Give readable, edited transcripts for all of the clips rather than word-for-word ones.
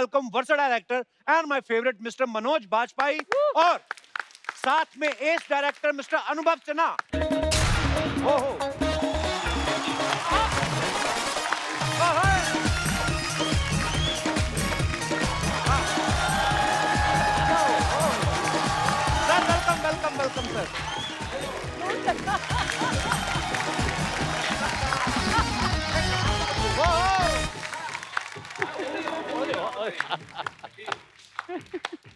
Welcome versatile actor and my favourite mister Manoj Bajpayee और साथ में as director mister Anubhav Sinha. ओहो sir, welcome welcome sir.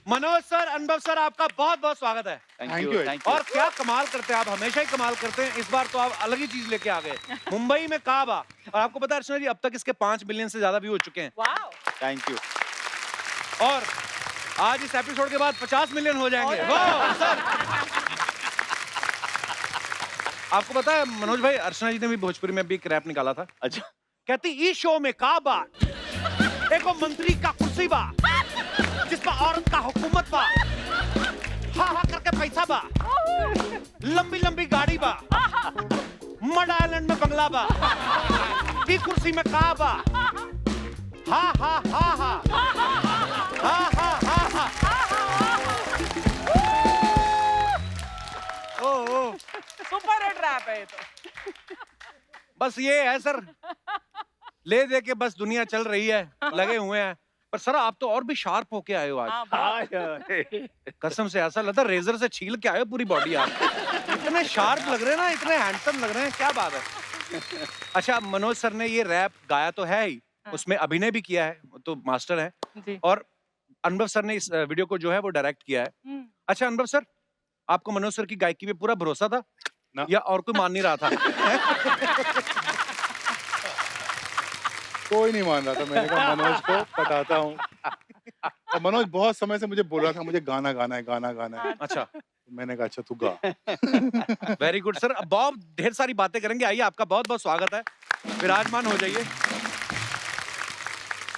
Manoj sir, Anubhav sir, आपका बहुत बहुत स्वागत है। Thank you. और क्या कमाल करते हैं आप, हमेशा ही कमाल करते हैं। इस बार तो आप अलग ही चीज लेके आ गए। मुंबई में काबा, और आपको पता है अर्चना जी, अब तक इसके 5 मिलियन से ज्यादा व्यू हो चुके हैं। Thank you. और आज इस एपिसोड के बाद 50 मिलियन हो जाएंगे। वाह सर। आपको पता है मनोज भाई, अर्चना जी ने भी भोजपुरी में भी एक रैप निकाला था। अच्छा, कहती ई शो में काबा एको मंत्री का कुर्सी बा जिस पर औरत का हुकूमत बा, हा हा करके पैसा बा, लंबी लंबी गाड़ी बा, मड आइलैंड में बंगला बा, की कुर्सी में का बा, हा हा हा हा हा हा हा ओ ओ सुपर हिट रैप है ये तो। बस ये है सर, ले दे के बस दुनिया चल रही है, लगे हुए हैं। पर सर आप तो और भी शार्प होके आए हो आज। कसम से ऐसा लगता है रेजर से छील के आए हो पूरी बॉडी आप। इतने शार्प लग रहे हैं ना, इतने हैंडसम लग रहे हैं, क्या बात है। अच्छा, मनोज सर ने ये रैप गाया तो है ही, उसमें अभिनय भी किया है, तो मास्टर है जी। और अनुभव सर ने इस वीडियो को जो है वो डायरेक्ट किया है। अच्छा अनुभव सर, आपको मनोज सर की गायकी पे पूरा भरोसा था ना। या और कोई मान नहीं रहा था? कोई नहीं मान रहा था। मैंने कहा मनोज को पटाता हूँ। और मनोज बहुत समय से मुझे बोल रहा था मुझे गाना गाना है, गाना गाना है। अच्छा, मैंने कहा अच्छा तू गा। Very good sir. अब बहुत ढेर सारी बातें करेंगे, आइए आपका बहुत बहुत स्वागत है, विराजमान हो जाइए।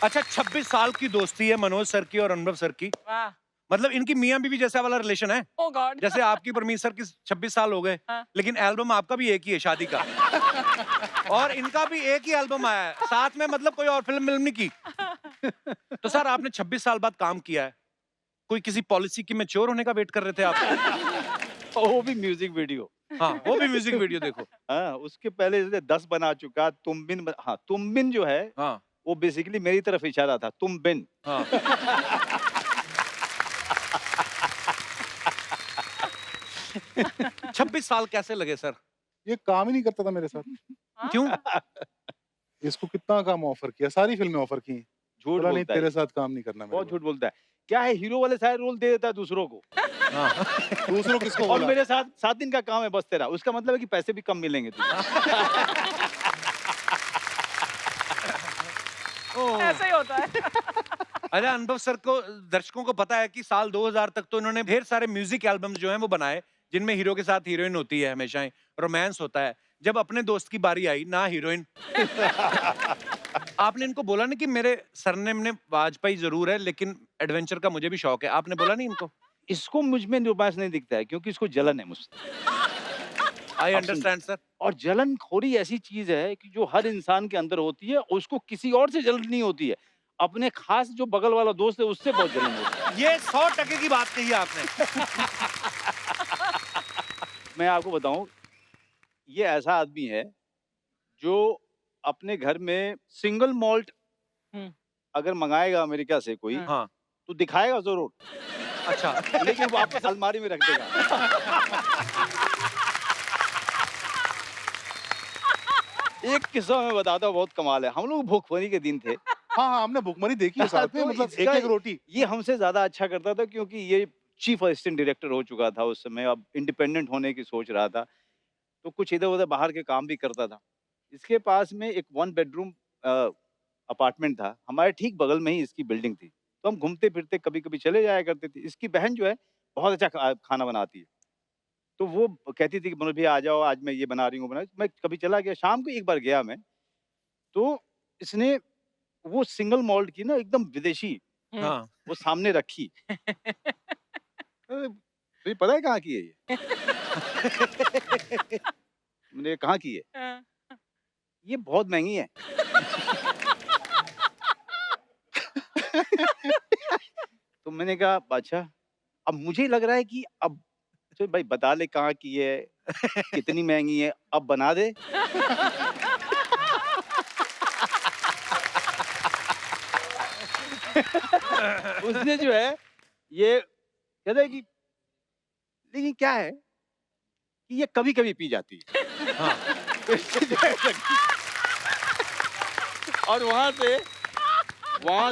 अच्छा, 26 साल की दोस्ती है मनोज सर की और अनुभव सर की। वाह। मतलब इनकी मियां बीवी जैसा वाला रिलेशन है। ओ गॉड। जैसे आपकी परमीत सर की 26 साल हो गए, हाँ। लेकिन एल्बम आपका भी एक ही है शादी का। और इनका भी एक ही एल्बम आया है साथ में, मतलब कोई और फिल्म नहीं की। तो सर आपने 26 साल बाद काम किया है, कोई किसी पॉलिसी की मैच्योर होने का वेट कर रहे थे आप? वो भी म्यूजिक वीडियो। हाँ, वो भी म्यूजिक वीडियो देखो। हाँ, उसके पहले जैसे 10 बना चुका। तुम बिन हाँ, तुम बिन जो है हाँ वो बेसिकली मेरी तरफ इशारा था, तुम बिन। हाँ। 26 साल कैसे लगे सर? ये काम ही नहीं करता था मेरे साथ। क्यों? इसको कितना काम ऑफर किया, सारी फिल्में ऑफर की। झूठ नहीं बोलता तेरे है, साथ काम नहीं करना। बहुत झूठ बोलता है। क्या है, हीरो वाले सारे रोल दे देता है दूसरों को। हाँ। दूसरों किसको और बोला? मेरे साथ 7 दिन का काम है बस तेरा। उसका मतलब है कि पैसे भी कम मिलेंगे तुझे। ऐसा ही होता है। अच्छा, अनुभव सर को, दर्शकों को पता है कि साल 2000 तक तो इन्होंने ढेर सारे म्यूजिक एल्बम्स जो हैं वो बनाए, जिनमें हीरो के साथ हीरोइन होती है, हमेशा ही रोमांस होता है। जब अपने दोस्त की बारी आई ना हीरोइन, आपने इनको बोला नहीं कि मेरे सरनेम में वाजपेयी जरूर है लेकिन एडवेंचर का मुझे भी शौक है? आपने बोला नहीं इनको? इसको मुझ में रोमांस नहीं दिखता है क्योंकि इसको जलन है मुझसे। I understand sir. और जलन खोरी ऐसी चीज है कि जो हर इंसान के अंदर होती है, उसको किसी और से जलन नहीं होती है, अपने खास जो बगल वाला दोस्त है उससे बहुत जलन होती है। ये 100% की बात कही है आपने। मैं आपको बताऊं, ये ऐसा आदमी है जो अपने घर में सिंगल मॉल्ट अगर मंगाएगा अमेरिका से कोई, हाँ। तो दिखाएगा जरूर, अच्छा। लेकिन वापस अलमारी में रख देगा। एक किस्सा मैं बताता हूँ, बहुत कमाल है। हम लोग भूखमरी के दिन थे। हाँ हाँ, हमने भुखमरी देखी है साथ में। तो मतलब इसका- एक रोटी। ये हमसे ज्यादा अच्छा करता था क्योंकि ये चीफ असिस्टेंट डायरेक्टर हो चुका था उस समय, अब इंडिपेंडेंट होने की सोच रहा था, तो कुछ इधर उधर बाहर के काम भी करता था। इसके पास में एक 1 बेडरूम अपार्टमेंट था, हमारे ठीक बगल में ही इसकी बिल्डिंग थी, तो हम घूमते फिरते कभी कभी चले जाया करते थे। इसकी बहन जो है बहुत अच्छा खाना बनाती है, तो वो कहती थी कि मनोज भैया आ जाओ, आज मैं ये बना रही हूँ, मैं कभी चला गया। शाम को एक बार गया मैं, तो इसने वो सिंगल मॉल्ट की ना एकदम विदेशी हाँ। वो सामने रखी। तुझे पता है कहाँ की है ये? मैंने कहाँ की है? ये बहुत महंगी है। तो मैंने कहा अच्छा, अब मुझे लग रहा है कि अब चल भाई बता ले कहाँ की है, कितनी महंगी है, अब बना दे। उसने जो है ये कहता है कि लेकिन क्या है कि ये कभी-कभी पी जाती है। हाँ। तो इससे जो है और वहां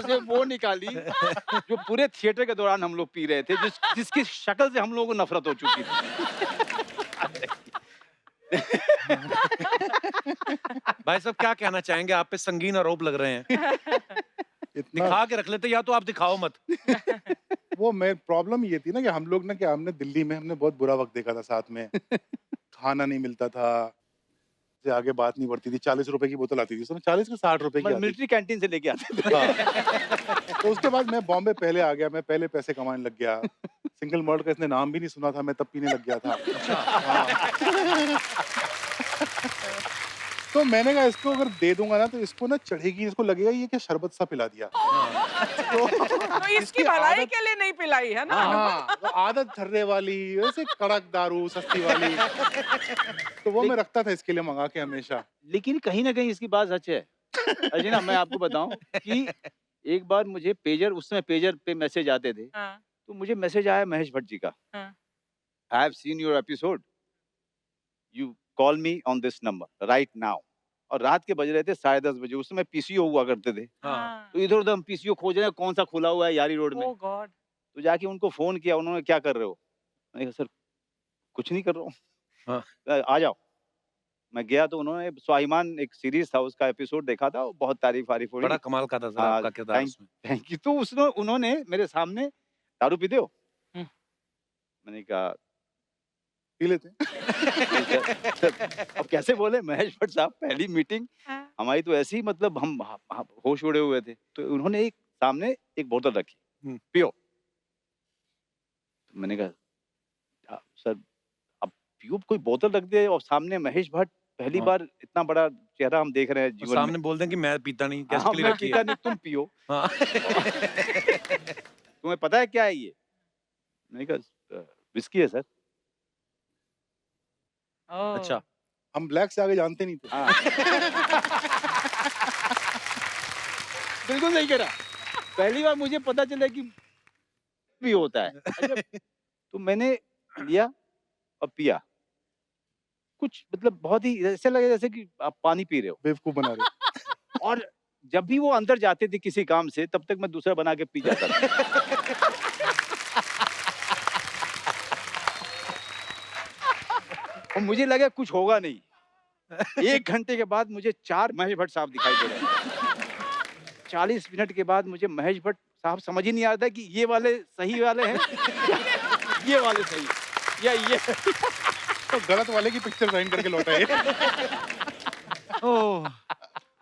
से वो निकाली जो पूरे थिएटर के दौरान हम लोग पी रहे थे, जिसकी शक्ल से हम लोगों को नफरत हो चुकी थी। भाई साहब क्या कहना चाहेंगे, आप पे संगीन आरोप लग रहे हैं। इतना दिखा के रख लेते, या तो आप दिखाओ मत। वो मैं प्रॉब्लम ये थी ना कि हम लोग ना क्या हमने दिल्ली में हमने बहुत बुरा वक्त देखा था साथ में। खाना नहीं मिलता था, से आगे बात नहीं बढ़ती थी। 40 रुपए की बोतल आती थी, उसमें 40 के 60 रुपए की आती थी। मिलिट्री कैंटीन से लेके आते थे। हाँ। तो उसके बाद मैं बॉम्बे पहले आ गया, मैं पहले पैसे कमाने लग गया। सिंगल मॉल्ट का इसने नाम भी नहीं सुना था, मैं तब पीने लग गया था। हाँ। तो मैंने कहा इसको अगर दे दूंगा ना तो इसको ना चढ़ेगी, इसको लगेगा ये क्या शरबत सा पिला दिया। तो इसकी इसकी भलाई आदत- के लिए नहीं पिलाई है ना। हाँ, वो आदत थर्रे वाली, वैसे कड़क दारू सस्ती वाली। तो वो मैं रखता था इसके लिए मंगा के हमेशा। लेकिन कहीं ना कहीं इसकी बात सच है। अजय ना मैं आपको बताऊं कि एक बार मुझे पेजर, उस समय पेजर पे मैसेज आते थे, हाँ, तो मुझे मैसेज आया महेश भट्ट जी का, हाँ। I have seen your episode, you call me on this number right now. और रात के बज रहे थे 10:30 बजे, उस समय पीसीओ हुआ करते थे। हाँ। तो इधर उधर हम पीसीओ खोज रहे हैं कौन सा खुला हुआ है यारी रोड में। ओह गॉड। तो जाके उनको फोन किया, उन्होंने क्या कर रहे हो, मैंने कहा सर कुछ नहीं कर रहा हूँ। हाँ। आ जाओ। मैं गया तो उन्होंने स्वाभिमान एक सीरीज था उसका एपिसोड देखा था, बहुत तारीफ वारीफ हो बड़ा रही। कमाल का था सर हाँ, आपका किरदार उसमें। Thank you. तो उन्होंने मेरे सामने दारू पीते हो, मैंने कहा पी लेते हैं। अब कैसे बोले महेश भट्ट साहब, पहली मीटिंग हाँ। हमारी तो ऐसी, मतलब हम होश उड़े हुए थे। तो उन्होंने एक सामने एक बोतल रखी, पियो। तो मैंने कहा सर अब पियो, कोई बोतल रख दे और सामने महेश भट्ट, पहली हाँ। बार इतना बड़ा चेहरा हम देख रहे हैं और जीवन सामने में। बोल दें कि मैं पीता नहीं, हाँ, कैसे मैं पीता नहीं, तुम पियो। हाँ। तुम्हें पता है क्या है ये? मैंने कहा विस्की है सर। ओह। अच्छा। हम ब्लैक से आगे जानते नहीं थे। हाँ। बिल्कुल सही कह रहा। पहली बार मुझे पता चला कि भी होता है। अच्छा, तो मैंने लिया और पिया। कुछ मतलब बहुत ही ऐसा लगा जैसे कि आप पानी पी रहे हो। बेवकूफ बना रहे। और जब भी वो अंदर जाते थे किसी काम से, तब तक मैं दूसरा बना के पी जाता था। और मुझे लगा कुछ होगा नहीं। 1 घंटे के बाद मुझे 4 महेश भट्ट साहब दिखाई दे रहे हैं। 40 मिनट के बाद मुझे महेश भट्ट साहब समझ ही नहीं आ रहा था कि ये वाले सही वाले हैं, ये वाले सही या ये। तो गलत वाले की पिक्चर साइन करके लौटा है। ओह।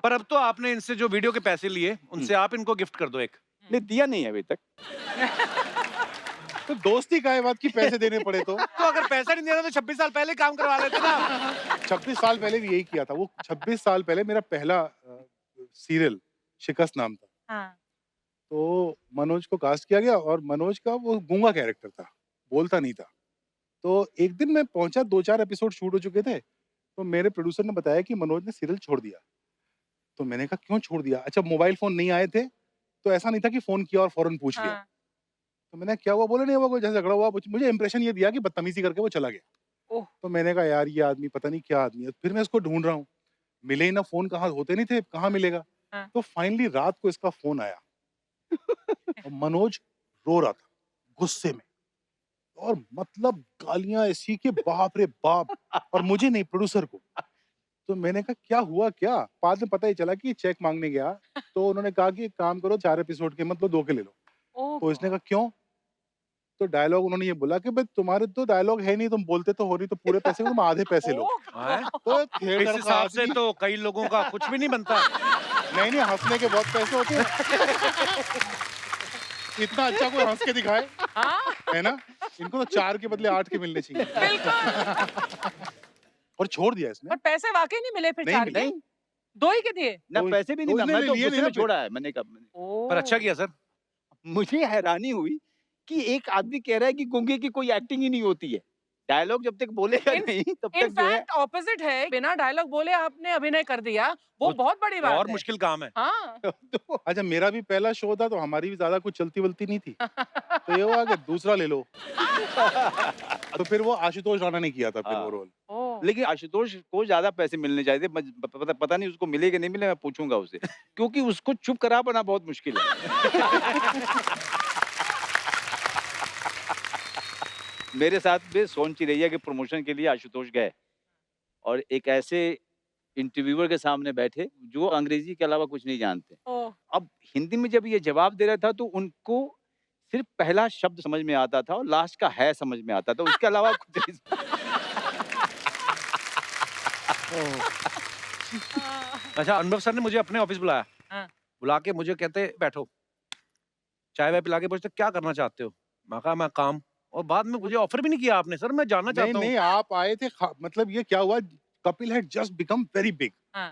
पर अब तो आपने इनसे जो वीडियो के पैसे लिए, उनसे आप इनको गिफ्ट कर दो एक। नहीं दिया नहीं है अभी तक। तो दोस्ती का है बात की पैसे देने पड़े तो। तो अगर पैसा नहीं देना तो 26 साल पहले काम करवा लेते ना। 26 साल पहले भी यही किया था। वो 26 साल पहले मेरा पहला सीरियल शिकस्त नाम था। हाँ। तो मनोज को कास्ट किया गया और मनोज का वो गूंगा कैरेक्टर था, बोलता नहीं था। तो एक दिन मैं पहुंचा, 2-4 एपिसोड शूट हो चुके थे, तो मेरे प्रोड्यूसर ने बताया कि मनोज ने सीरियल छोड़ दिया। तो मैंने कहा क्यों छोड़ दिया? अच्छा मोबाइल फोन नहीं आए थे, तो ऐसा नहीं था कि फोन किया और फौरन पूछ लिया। हाँ। तो मैंने क्या हुआ, बोले नहीं हुआ, कोई जैसे झगड़ा हुआ। मुझे इंप्रेशन ये दिया कि बदतमीजी करके वो चला गया। ओह। तो मैंने कहा यार ये आदमी पता नहीं क्या आदमी है। फिर मैं इसको ढूंढ रहा हूँ, मिले ही ना, फोन कहाँ होते नहीं थे, कहाँ मिलेगा। हाँ। तो फाइनली रात को इसका फोन आया और मनोज रो रहा था गुस्से में, और मतलब गालियां ऐसी कि बाप रे बाप, और मुझे नहीं, प्रोड्यूसर को। तो मैंने कहा क्या हुआ क्या? बाद में पता ही चला कि चेक मांगने गया, तो उन्होंने कहा कि एक काम करो 4 एपिसोड के मतलब 2 के ले लो। ओह तो इसने कहा क्यों? तो डायलॉग उन्होंने ये बोला कि भाई तुम्हारे तो डायलॉग है नहीं, तुम बोलते तो हो नहीं, तो पूरे पैसे तुम आधे पैसे लो। हैं? तो इस थिएटर का हिसाब से आदमी, तो कई लोगों का कुछ भी नहीं बनता। नहीं हंसने के बहुत पैसे होते हैं। इतना अच्छा कोई हंस के दिखाए, हाँ, है ना? इनको तो 4 के बदले 8 के मिलने चाहिए। बिल्कुल। और छोड़ दिया इसने। पर पैसे वाकई नहीं मिले फिर नहीं 4 मिले। के? 2 ही के दिए? ना तो पैसे भी नहीं तो था, उसने मैं ले तो लिए गुस्से नहीं में ना छोड़ा है। मैंने कहा ओह। पर अच्छा किया सर। मुझे हैरानी हुई कि एक आदमी कह रहा है कि गूंगे की कोई एक्टिंग ही नहीं होती है। डायलॉग जब तक बोलेगा इन- नहीं तब तक जो है इनफैक्ट ऑपोजिट है, बिना डायलॉग बोले आपने अभिनय कर दिया, वो बहुत बड़ी बात और है। मुश्किल काम है। हाँ। तो अच्छा, मेरा भी पहला शो था तो हमारी भी ज्यादा कुछ चलती वलती नहीं थी, तो ये हुआ कि दूसरा ले लो। तो फिर वो आशुतोष राणा ने किया था फिर वो हाँ। रोल। ओह, लेकिन आशुतोष को ज्यादा पैसे मिलने चाहिए थे। पता नहीं उसको मिले कि नहीं मिले, मैं पूछूंगा उससे, क्योंकि उसको चुप करा पाना बहुत मुश्किल है। मेरे साथ भी सोन चिरैया के प्रमोशन के लिए आशुतोष गए और एक ऐसे इंटरव्यूअर के सामने बैठे जो अंग्रेजी के अलावा कुछ नहीं जानते। ओह, अब हिंदी में जब ये जवाब दे रहा था तो उनको सिर्फ पहला शब्द समझ में आता था और लास्ट का है समझ में आता था, उसके अलावा कुछ नहीं। अच्छा, अनुभव सर ने मुझे अपने ऑफिस बुलाया। हाँ। बुला के मुझे कहते बैठो, चाय वाय पिला के पूछते क्या करना चाहते हो। मैं कहा मैं काम। और बाद में मुझे ऑफर भी नहीं किया आपने। सर मैं जानना नहीं चाहता हूँ। नहीं, आप आए थे मतलब ये क्या हुआ, Kapil had just become very big. हाँ,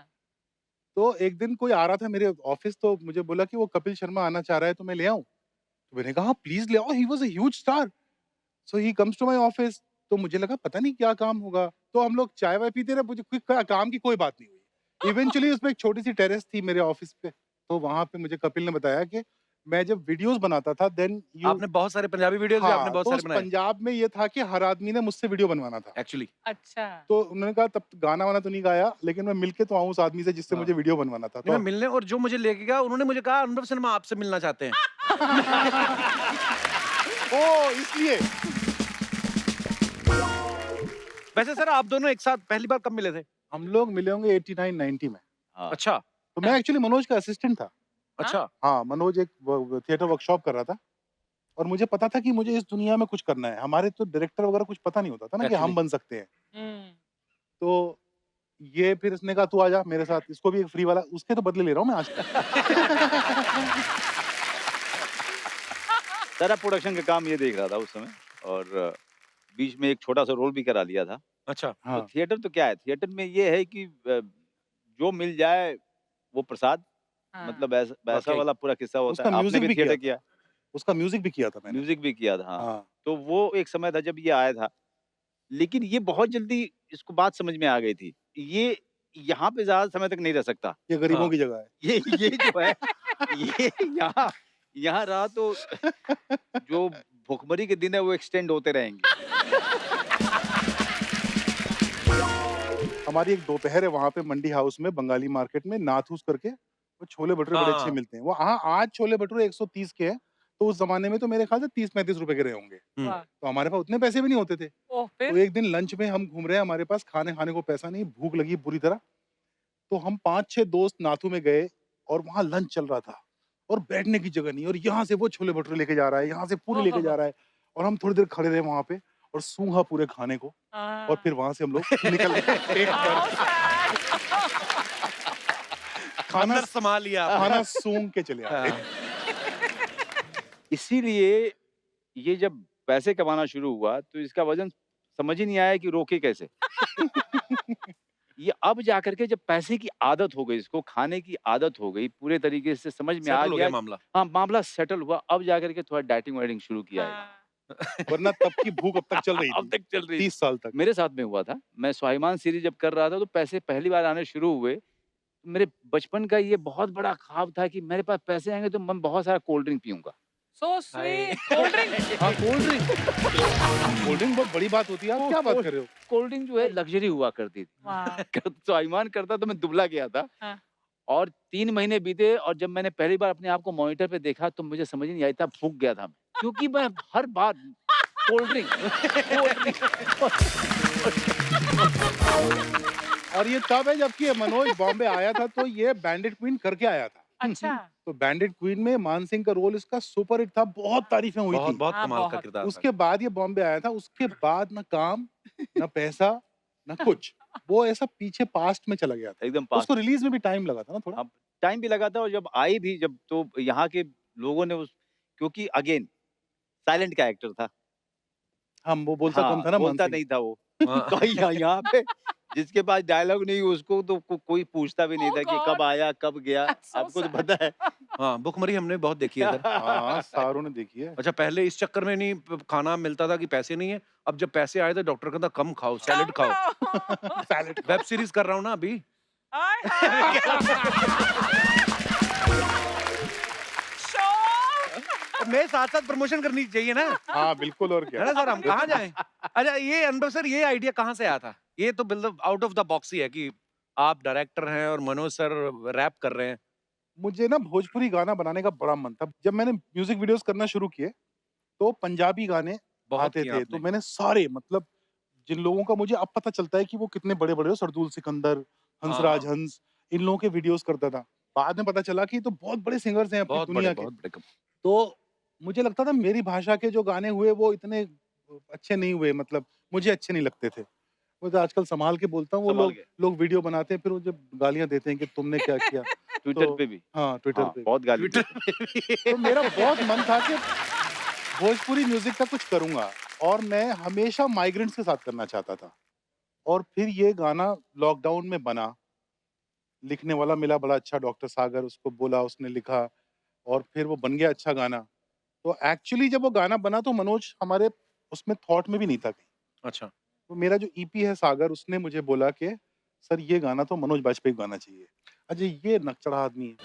तो एक दिन कोई आ रहा था मेरे ऑफिस, तो मुझे बोला कि वो कपिल शर्मा आना चाह रहा है तो मैं ले आऊं। तो मैंने कहा प्लीज ले आओ, he was a huge star, so he comes to my office. तो मुझे लगा पता नहीं क्या काम होगा, तो हम लोग चाय वाय पीते रहे, मुझे कोई काम की कोई बात नहीं हुई। इवेंचुअली उसमें एक छोटी सी टेरेस थी मेरे ऑफिस पे, तो वहां पे मुझे कपिल ने बताया कि मैं जब वीडियोस बनाता था देन यू। आपने बहुत सारे पंजाबी वीडियोस भी आपने हाँ, बहुत तो सारे उस बनाए पंजाब में ये था कि हर आदमी ने मुझसे वीडियो बनवाना था। एक्चुअली। अच्छा। तो उन्होंने कहा तब गाना वाना तो नहीं गाया, लेकिन मैं मिलके तो आऊं उस आदमी से जिससे हाँ। मुझे वीडियो बनवाना था। नहीं, मैं तो मिलने, और जो मुझे लेके गया उन्होंने मुझे कहा अनुभव शर्मा आपसे मिलना चाहते हैं। ओ इसलिए वैसे सर आप दोनों एक साथ पहली बार कब मिले थे? हम लोग मिले होंगे 89-90 में। हाँ। अच्छा तो मैं एक्चुअली मनोज का असिस्टेंट था। अच्छा। हाँ, मनोज एक थिएटर वर्कशॉप कर रहा था और मुझे पता था कि मुझे इस दुनिया में कुछ करना है। हमारे तो डायरेक्टर वगैरह कुछ पता नहीं होता था ना कि हम Actually. बन सकते हैं। हम्म, तो ये फिर इसने कहा तू आजा मेरे साथ, इसको भी एक फ्री वाला, उसके तो बदले ले रहा हूँ मैं आज। सारा प्रोडक्शन का काम ये देख रहा था उस समय और बीच में एक छोटा सा रोल भी करा लिया था। अच्छा तो हाँ, थिएटर तो क्या है, थिएटर में ये है कि जो मिल जाए वो प्रसाद, हाँ, मतलब ऐसा वैसा वाकई। वाला पूरा किस्सा होता उसका है। आपने म्यूजिक भी भी थिएटर किया किया, उसका म्यूजिक भी किया था मैंने। म्यूजिक भी किया था। हाँ। हाँ, तो वो एक समय था जब ये आया था, लेकिन ये बहुत जल्दी इसको बात समझ में आ गई थी। ये यहाँ पे ज्यादा समय तक नहीं रह सकता। ये गरीबों हाँ। की जगह है। ये जो है ये यहाँ यहाँ रहा तो जो भुखमरी के दिन है वो एक्सटेंड होते रहेंगे। हमारी एक दोपहर है वहाँ पे मंडी हाउस में, बंगाली मार्केट में, नाथूस करके, वो छोले भटूरे बड़े अच्छे हाँ। मिलते हैं। वो हाँ, आज छोले भटूरे 130 के हैं, तो उस जमाने में तो मेरे ख्याल से 30-35 रुपए के रहे होंगे। वाह, तो हमारे पास उतने पैसे भी नहीं होते थे। ओह, तो फिर एक दिन लंच में हम घूम रहे हैं, हमारे पास खाने खाने को पैसा नहीं, भूख लगी बुरी तरह। तो हम 5-6 दोस्त नाथू में गए और वहाँ लंच चल रहा था और बैठने की जगह नहीं, और यहाँ से वो छोले भटूरे लेके जा रहा है, यहाँ से पूरी लेके जा रहा है, और हम थोड़ी देर खड़े रहे वहाँ पे और सूंघा पूरे खाने को, हाँ, और फिर वहाँ से हम लोग निकल गए। पेट How भर sad. खाना अंदर संभाल लिया आपने। खाना सूंघ के चले आए। हाँ। इसीलिए ये जब पैसे कमाना शुरू हुआ तो इसका वजन समझ ही नहीं आया कि रोके कैसे। ये अब जाकर के जब पैसे की आदत हो गई, इसको खाने की आदत हो गई, पूरे तरीके से समझ में आ सेटल हो गया। गया मामला। हाँ, मामला सेटल हुआ, अब जाकर के थोड़ा डाइटिंग वाइटिंग शुरू किया है। हाँ, वरना तब की भूख अब तक चल रही अब थी, तक चल रही 30 साल तक। मेरे साथ में हुआ था। मैं स्वाभिमान सीरीज जब कर रहा था तो पैसे पहली बार आने शुरू हुए। तो मेरे बचपन का ये बहुत बड़ा ख्वाब था कि मेरे पास पैसे आएंगे तो मैं बहुत सारा कोल्ड ड्रिंक पीऊंगा। so sweet. Cold drink. हाँ, कोल्ड ड्रिंक बहुत बड़ी बात होती है। आप क्या बात कर रहे हो? कोल्ड ड्रिंक जो है लग्जरी हुआ करती थी। वाह, स्वाभिमान करता तो मैं दुबला गया था। हाँ। और 3 महीने बीते और जब मैंने पहली बार अपने आप को मॉनिटर पे देखा तो मुझे समझ नहीं आई था, फूक गया था मैं। क्योंकि मैं हर बार कोल्ड ड्रिंक और ये तब है जबकि मनोज बॉम्बे आया था तो ये बैंडिट क्वीन करके आया था। अच्छा, तो बैंडिट क्वीन में मान सिंह का रोल इसका सुपर हिट था, बहुत तारीफें हुई बहुत थी। बहुत हाँ, कमाल का बहुत। किरदार था। उसके बाद ये बॉम्बे आया था, उसके बाद ना काम, ना पैसा, ना कुछ। वो ऐसा पीछे पास्ट में चला गया था। एकदम पास। उसको रिलीज में भी टाइम लगा था ना थोड़ा। अब टाइम भी लगा था और जब आई भी जब तो यहाँ के लोगों ने उस क्योंकि अगेन साइलेंट कैरेक्टर था। हम वो बोलता हाँ, कम था ना, बोलता मान सिंह। नहीं था वो। हाँ। तो यहाँ पे जिसके पास डायलॉग नहीं उसको तो कोई पूछता भी नहीं Oh था कि God! कब आया कब गया। That's so आपको तो sad. पता है। हाँ, भुखमरी हमने बहुत देखी है इधर। हाँ, सारों ने देखी है। अच्छा पहले इस चक्कर में नहीं खाना मिलता था कि पैसे नहीं है, अब जब पैसे आए तो डॉक्टर कहता कम खाओ, सैलेड खाओ। सैलेड वेब सीरीज कर रहा हूँ ना अभी। हाय हाय अब मेरे साथ-साथ प्रमोशन करनी चाहिए ना, हाँ, बिल्कुल और है क्या। ना सर? हम कहाँ जाएँ? अच्छा ये अनुभव सर ये आइडिया कहाँ से आया था? ये तो मतलब आउट ऑफ द बॉक्स ही है कि आप डायरेक्टर हैं और मनोज सर रैप कर रहे हैं। मुझे ना भोजपुरी गाना बनाने का बड़ा मन था। जब मैंने म्यूज़िक वीडियोज़ करना शुरू किए, तो पंजाबी गाने बहुत आते किए थे। तो आपने। मैंने सारे मतलब जिन लोगों का मुझे अब पता चलता है कि वो कितने बड़े-बड़े हो, सरदूल सिकंदर, हाँ, हंसराज हंस, इन लोगों के वीडियोज़ करता था। बाद में पता चला कि ये तो बहुत बड़े सिंगर्स हैं अपनी दुनिया के। बहुत बड़े कब तो मुझे लगता था मेरी भाषा के जो गाने हुए वो इतने अच्छे नहीं हुए, मतलब मुझे अच्छे नहीं लगते थे। वो तो आजकल सँभाल के बोलता हूँ, वो संभाल लोग के। लोग वीडियो बनाते हैं फिर मुझे गालियाँ देते हैं कि तुमने क्या किया? ट्विटर तो पे भी। हाँ, ट्विटर हाँ, पे। बहुत गाली ट्विटर देते हैं। पे भी तो मेरा बहुत मन था कि भोजपुरी म्यूज़िक का कुछ करूँगा और मैं हमेशा माइग्रेंट्स के साथ करना चाहता था। और फिर ये गाना लॉकडाउन में बना। लिखने वाला मिला बड़ा अच्छा डॉक्टर सागर, उसको बोला, उसने लिखा और फिर वो बन गया अच्छा गाना। तो एक्चुअली जब वो गाना बना तो मनोज हमारे उसमें थॉट में भी नहीं था कहीं। अच्छा, तो मेरा जो ईपी है सागर उसने मुझे बोला कि सर ये गाना तो मनोज बाजपेयी को गाना चाहिए। अजय ये नकचढ़ा आदमी है।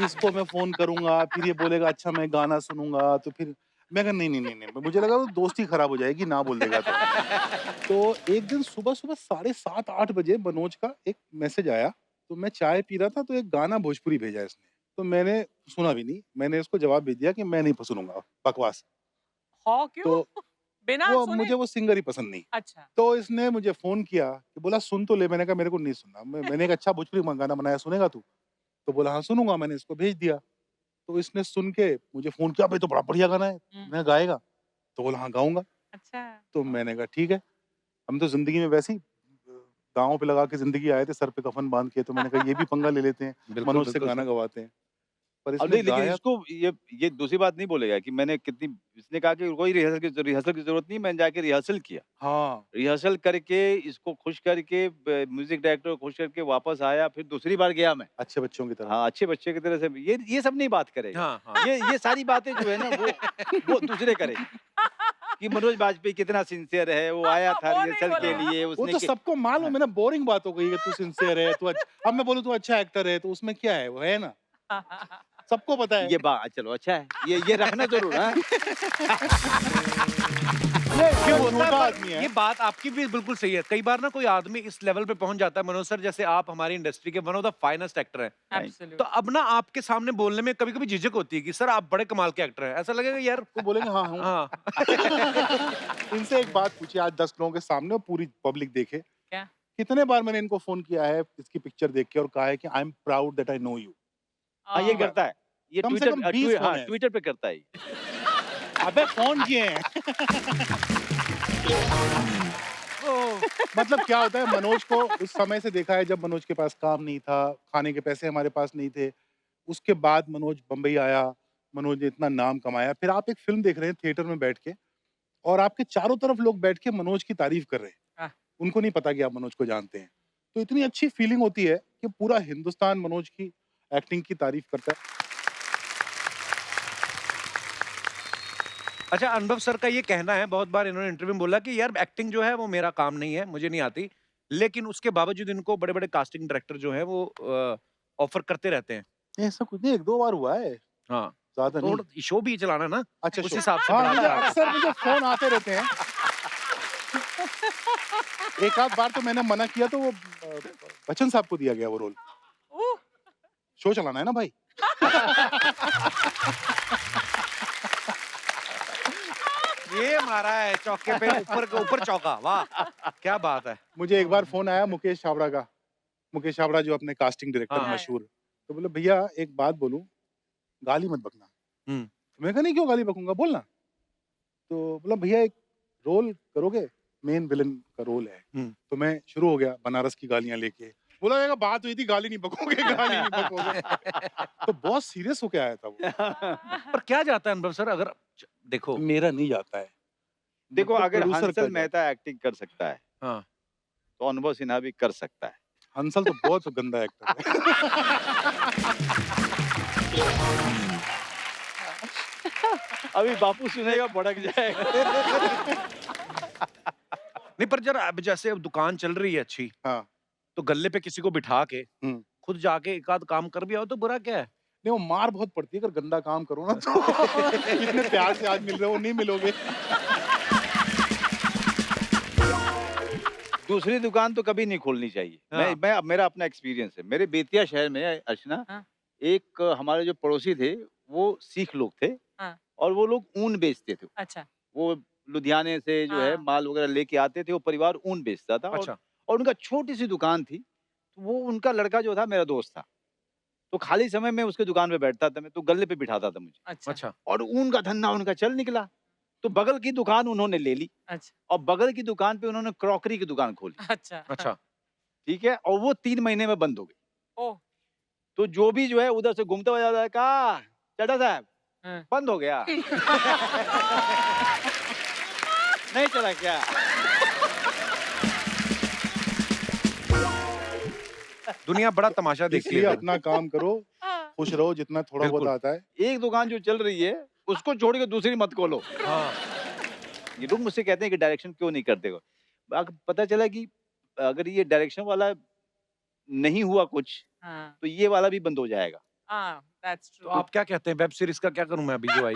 इसको मैं फ़ोन करूँगा, फिर ये बोलेगा अच्छा मैं गाना सुनूँगा, तो फिर मैं कहा नहीं, मुझे लगा वो दोस्ती खराब हो जाएगी ना बोल देगा तो। तो एक दिन सुबह-सुबह 7:30-8 बजे मनोज का एक मैसेज आया, तो मैं चाय पी रहा था तो एक गाना भोजपुरी भेजा इसने। तो मैंने सुना भी नहीं, मैंने उसको जवाब भेज दिया कि मैं नहीं सुनूँगा, बकवास। हाँ, क्यों? तो बिना वो सुने? मुझे वो सिंगर ही पसंद नहीं। अच्छा। तो इसने मुझे फ़ोन किया कि बोला सुन तो ले, मैंने कहा मेरे को नहीं सुनना। मैंने कहा अच्छा भोजपुरी गाना बनाया सुनेगा तू? तो बोला हाँ सुनूँगा, मैंने इसको भेज दिया। तो इसने सुन के मुझे फ़ोन किया, भाई तो बड़ा बढ़िया गाना है, हुँ, मैं गाएगा? तो बोला हाँ गाऊँगा। अच्छा। तो मैंने कहा ठीक है। हम तो ज़िंदगी में वैसे ही दाँव पे लगा के ज़िंदगी आए थे, सर पे कफ़न बाँध के, तो मैंने कहा ये भी पंगा ले लेते हैं, बिल्कुल, मनोज से बिल्कुल गाना सर। गवाते हैं। पर अब इसने नहीं लेकिन गाया इसको ये दूसरी बात नहीं बोलेगा कि मैंने कितनी इसने कहा कि कोई रिहर्सल की ज़रूरत नहीं, मैंने जाके रिहर्सल किया। हाँ, रिहर्सल करके इसको खुश करके म्यूज़िक डायरेक्टर को खुश करके वापस आया, फिर दूसरी बार गया मैं। अच्छे बच्चों की तरह। हाँ, अच्छे बच्चे की तरह से ये सब नहीं बात करेगा। हाँ, हाँ। ये सारी बातें जो है ना वो दूसरे करेंगे कि मनोज बाजपेयी कितना सिंसियर है, वो आया था वो नहीं रिहर्सल के बोलेगा। लिए वो उसने तो के सबको मालूम है ना, बोरिंग बात हो गई है, तू सिंसियर है, तू अब मैं बोलूँ तू अच्छा एक्टर है, तो उसमें क्या है? वो है ना, सबको पता है। चलो अच्छा है। ये रखना ज़रूर हाँ। ये होता है झूठा पर आदमी है। ये बात आपकी भी बिल्कुल सही है। कई बार ना कोई आदमी इस लेवल पे पहुँच जाता है मनोज सर जैसे आप हमारी इंडस्ट्री के one of the finest actor हैं। तो एब्सोल्यूट। अब ना आपके सामने बोलने में कभी-कभी झिझक होती है कि सर आप बड़े कमाल के एक्टर हैं। ऐसा लगेगा यार तो बोलेंगे हाँ, हूँ। हाँ। इनसे एक बात पूछी आज 10 लोगों के सामने और पूरी पब्लिक देखे। क्या? कितने बार मैंने इनको फ़ोन किया है इसकी पिक्चर देख के और कहा है कि I am proud that I know you. हाँ, ये अ, करता है। ये कम से कम 20 फ़ोन हाँ, है। ट्विटर पे करता है ये। अबे फ़ोन किए हैं। मतलब क्या होता है मनोज को उस समय से देखा है जब मनोज के पास काम नहीं था, खाने के पैसे हमारे पास नहीं थे। उसके बाद मनोज बम्बई आया, मनोज ने इतना नाम कमाया। फिर आप एक फ़िल्म देख रहे हैं थिएटर में बैठ के और आपके चारों तरफ लोग बैठ के मनोज की तारीफ़ कर रहे हैं। आह। उनको नहीं पता कि आप मनोज को जानते हैं। तो इतनी अच्छी फीलिंग होती है कि पूरा हिंदुस्तान मनोज की एक्टिंग की तारीफ़ करता है। अच्छा अनुभव सर का ये कहना है बहुत बार इन्होंने इंटरव्यू में बोला कि यार एक्टिंग जो है वो मेरा काम नहीं है, मुझे नहीं आती। लेकिन उसके बावजूद इनको बड़े-बड़े कास्टिंग डायरेक्टर जो हैं वो ऑफर करते रहते हैं। ऐसा कुछ नहीं 1-2 बार हुआ है, हाँ, ज़्यादा नहीं। तो शो भी चलाना है ना, अच्छा उस शो हिसाब से हाँ, बड़ा मुझे अच्छा। अक्सर मुझे फ़ोन आते रहते हैं। एक आध बार तो मैंने मना किया तो वो बच्चन साहब को दिया गया वो रोल। उह, शो चलाना है ना भाई। ये मारा है चौके पे ऊपर के ऊपर चौका, वाह! क्या बात है। मुझे एक बार फ़ोन आया मुकेश छाबड़ा का। मुकेश छाबड़ा जो अपने कास्टिंग डायरेक्टर हाँ। मशहूर। तो बोले भैया एक बात बोलूँ, गाली मत बकना। हुँ। मैंने कहा नहीं क्यों गाली बकूँगा बोलना। तो बोला भैया एक रोल करोगे? मेन विलेन का रोल है। हुँ। तो मैं शुरू हो गया बनारस की गालियाँ लेके। बोला देखा बात हुई थी गाली नहीं बकोगे, गाली नहीं बकोगे। तो बहुत सीरियस होके आया था वो। पर क्या जाता है अनुभव सर अगर देखो मेरा नहीं जाता है। देखो मतलब अगर प्रोड्यूसर का हंसल जाता है। मेहता एक्टिंग कर सकता है, हाँ, तो अनुभव सिन्हा भी कर सकता है। हंसल तो बहुत गंदा एक्टर है। अभी बापू सुनेगा भड़क जाएगा। नहीं पर जरा अब जैसे अब दुकान चल रही है अच्छी, हाँ। तो गल्ले पे किसी को बिठा के हम्म। खुद जाके एक आध काम कर भी आओ तो बुरा क्या है? नहीं, वो मार बहुत पड़ती है अगर गंदा काम करो ना तो। इतने प्यार से आज मिल रहे हो, नहीं मिलोगे। दूसरी दुकान तो कभी नहीं खोलनी चाहिए। हाँ। मैं मेरा अपना एक्सपीरियंस है। मेरे बेतिया शहर में अर्चना, हाँ। एक हमारे जो पड़ोसी थे वो सिख लोग थे। हाँ। और वो लोग ऊन बेचते थे। अच्छा। वो लुधियाने से जो है हाँ। माल वगैरह लेके आते थे, वो परिवार ऊन बेचता था। अच्छा। और उनका छोटी सी दुकान थी। तो वो उनका लड़का जो था मेरा दोस्त था, तो खाली समय में उसके दुकान पे बैठता था, मैं तो गल्ले पे बिठाता था मुझे। अच्छा। अच्छा। और ऊन का धंधा उनका चल निकला, तो बगल की दुकान उन्होंने ले ली। अच्छा। और बगल की दुकान पे उन्होंने क्रॉकरी की दुकान खोली। अच्छा। अच्छा। ठीक है, और वो 3 महीने में बंद हो गई। ओह। तो जो भी जो है उधर से घूमता हुआ जाता है, कहा चड्ढा साहब हाँ। बंद हो गया। नहीं चला क्या? दुनिया बड़ा तमाशा देखती इसलिए है। अपना काम करो, हाँ। खुश रहो जितना थोड़ा बहुत बिल्कुल। आता है। एक दुकान जो चल रही है उसको छोड़ के दूसरी मत खोलो। हाँ। ये लोग मुझसे कहते हैं कि डायरेक्शन क्यों नहीं करते हो? पता चला कि अगर ये डायरेक्शन वाला नहीं हुआ कुछ, हाँ। तो ये वाला भी बंद हो जाएगा। हाँ, that's तो true. आप क्या कहते हैं वेब सीरीज का क्या करूं मैं अभी जो आई?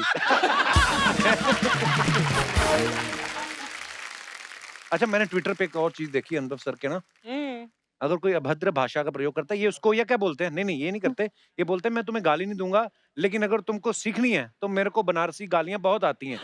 अच्छा, मैंने ट्विटर पे एक और चीज देखी अनुभव सर के ना, अगर कोई अभद्र भाषा का प्रयोग करता है, ये उसको ये क्या बोलते हैं? नहीं ये नहीं करते, ये बोलते हैं मैं तुम्हें गाली नहीं दूंगा, लेकिन अगर तुमको सीखनी है तो मेरे को बनारसी गालियां बहुत आती हैं।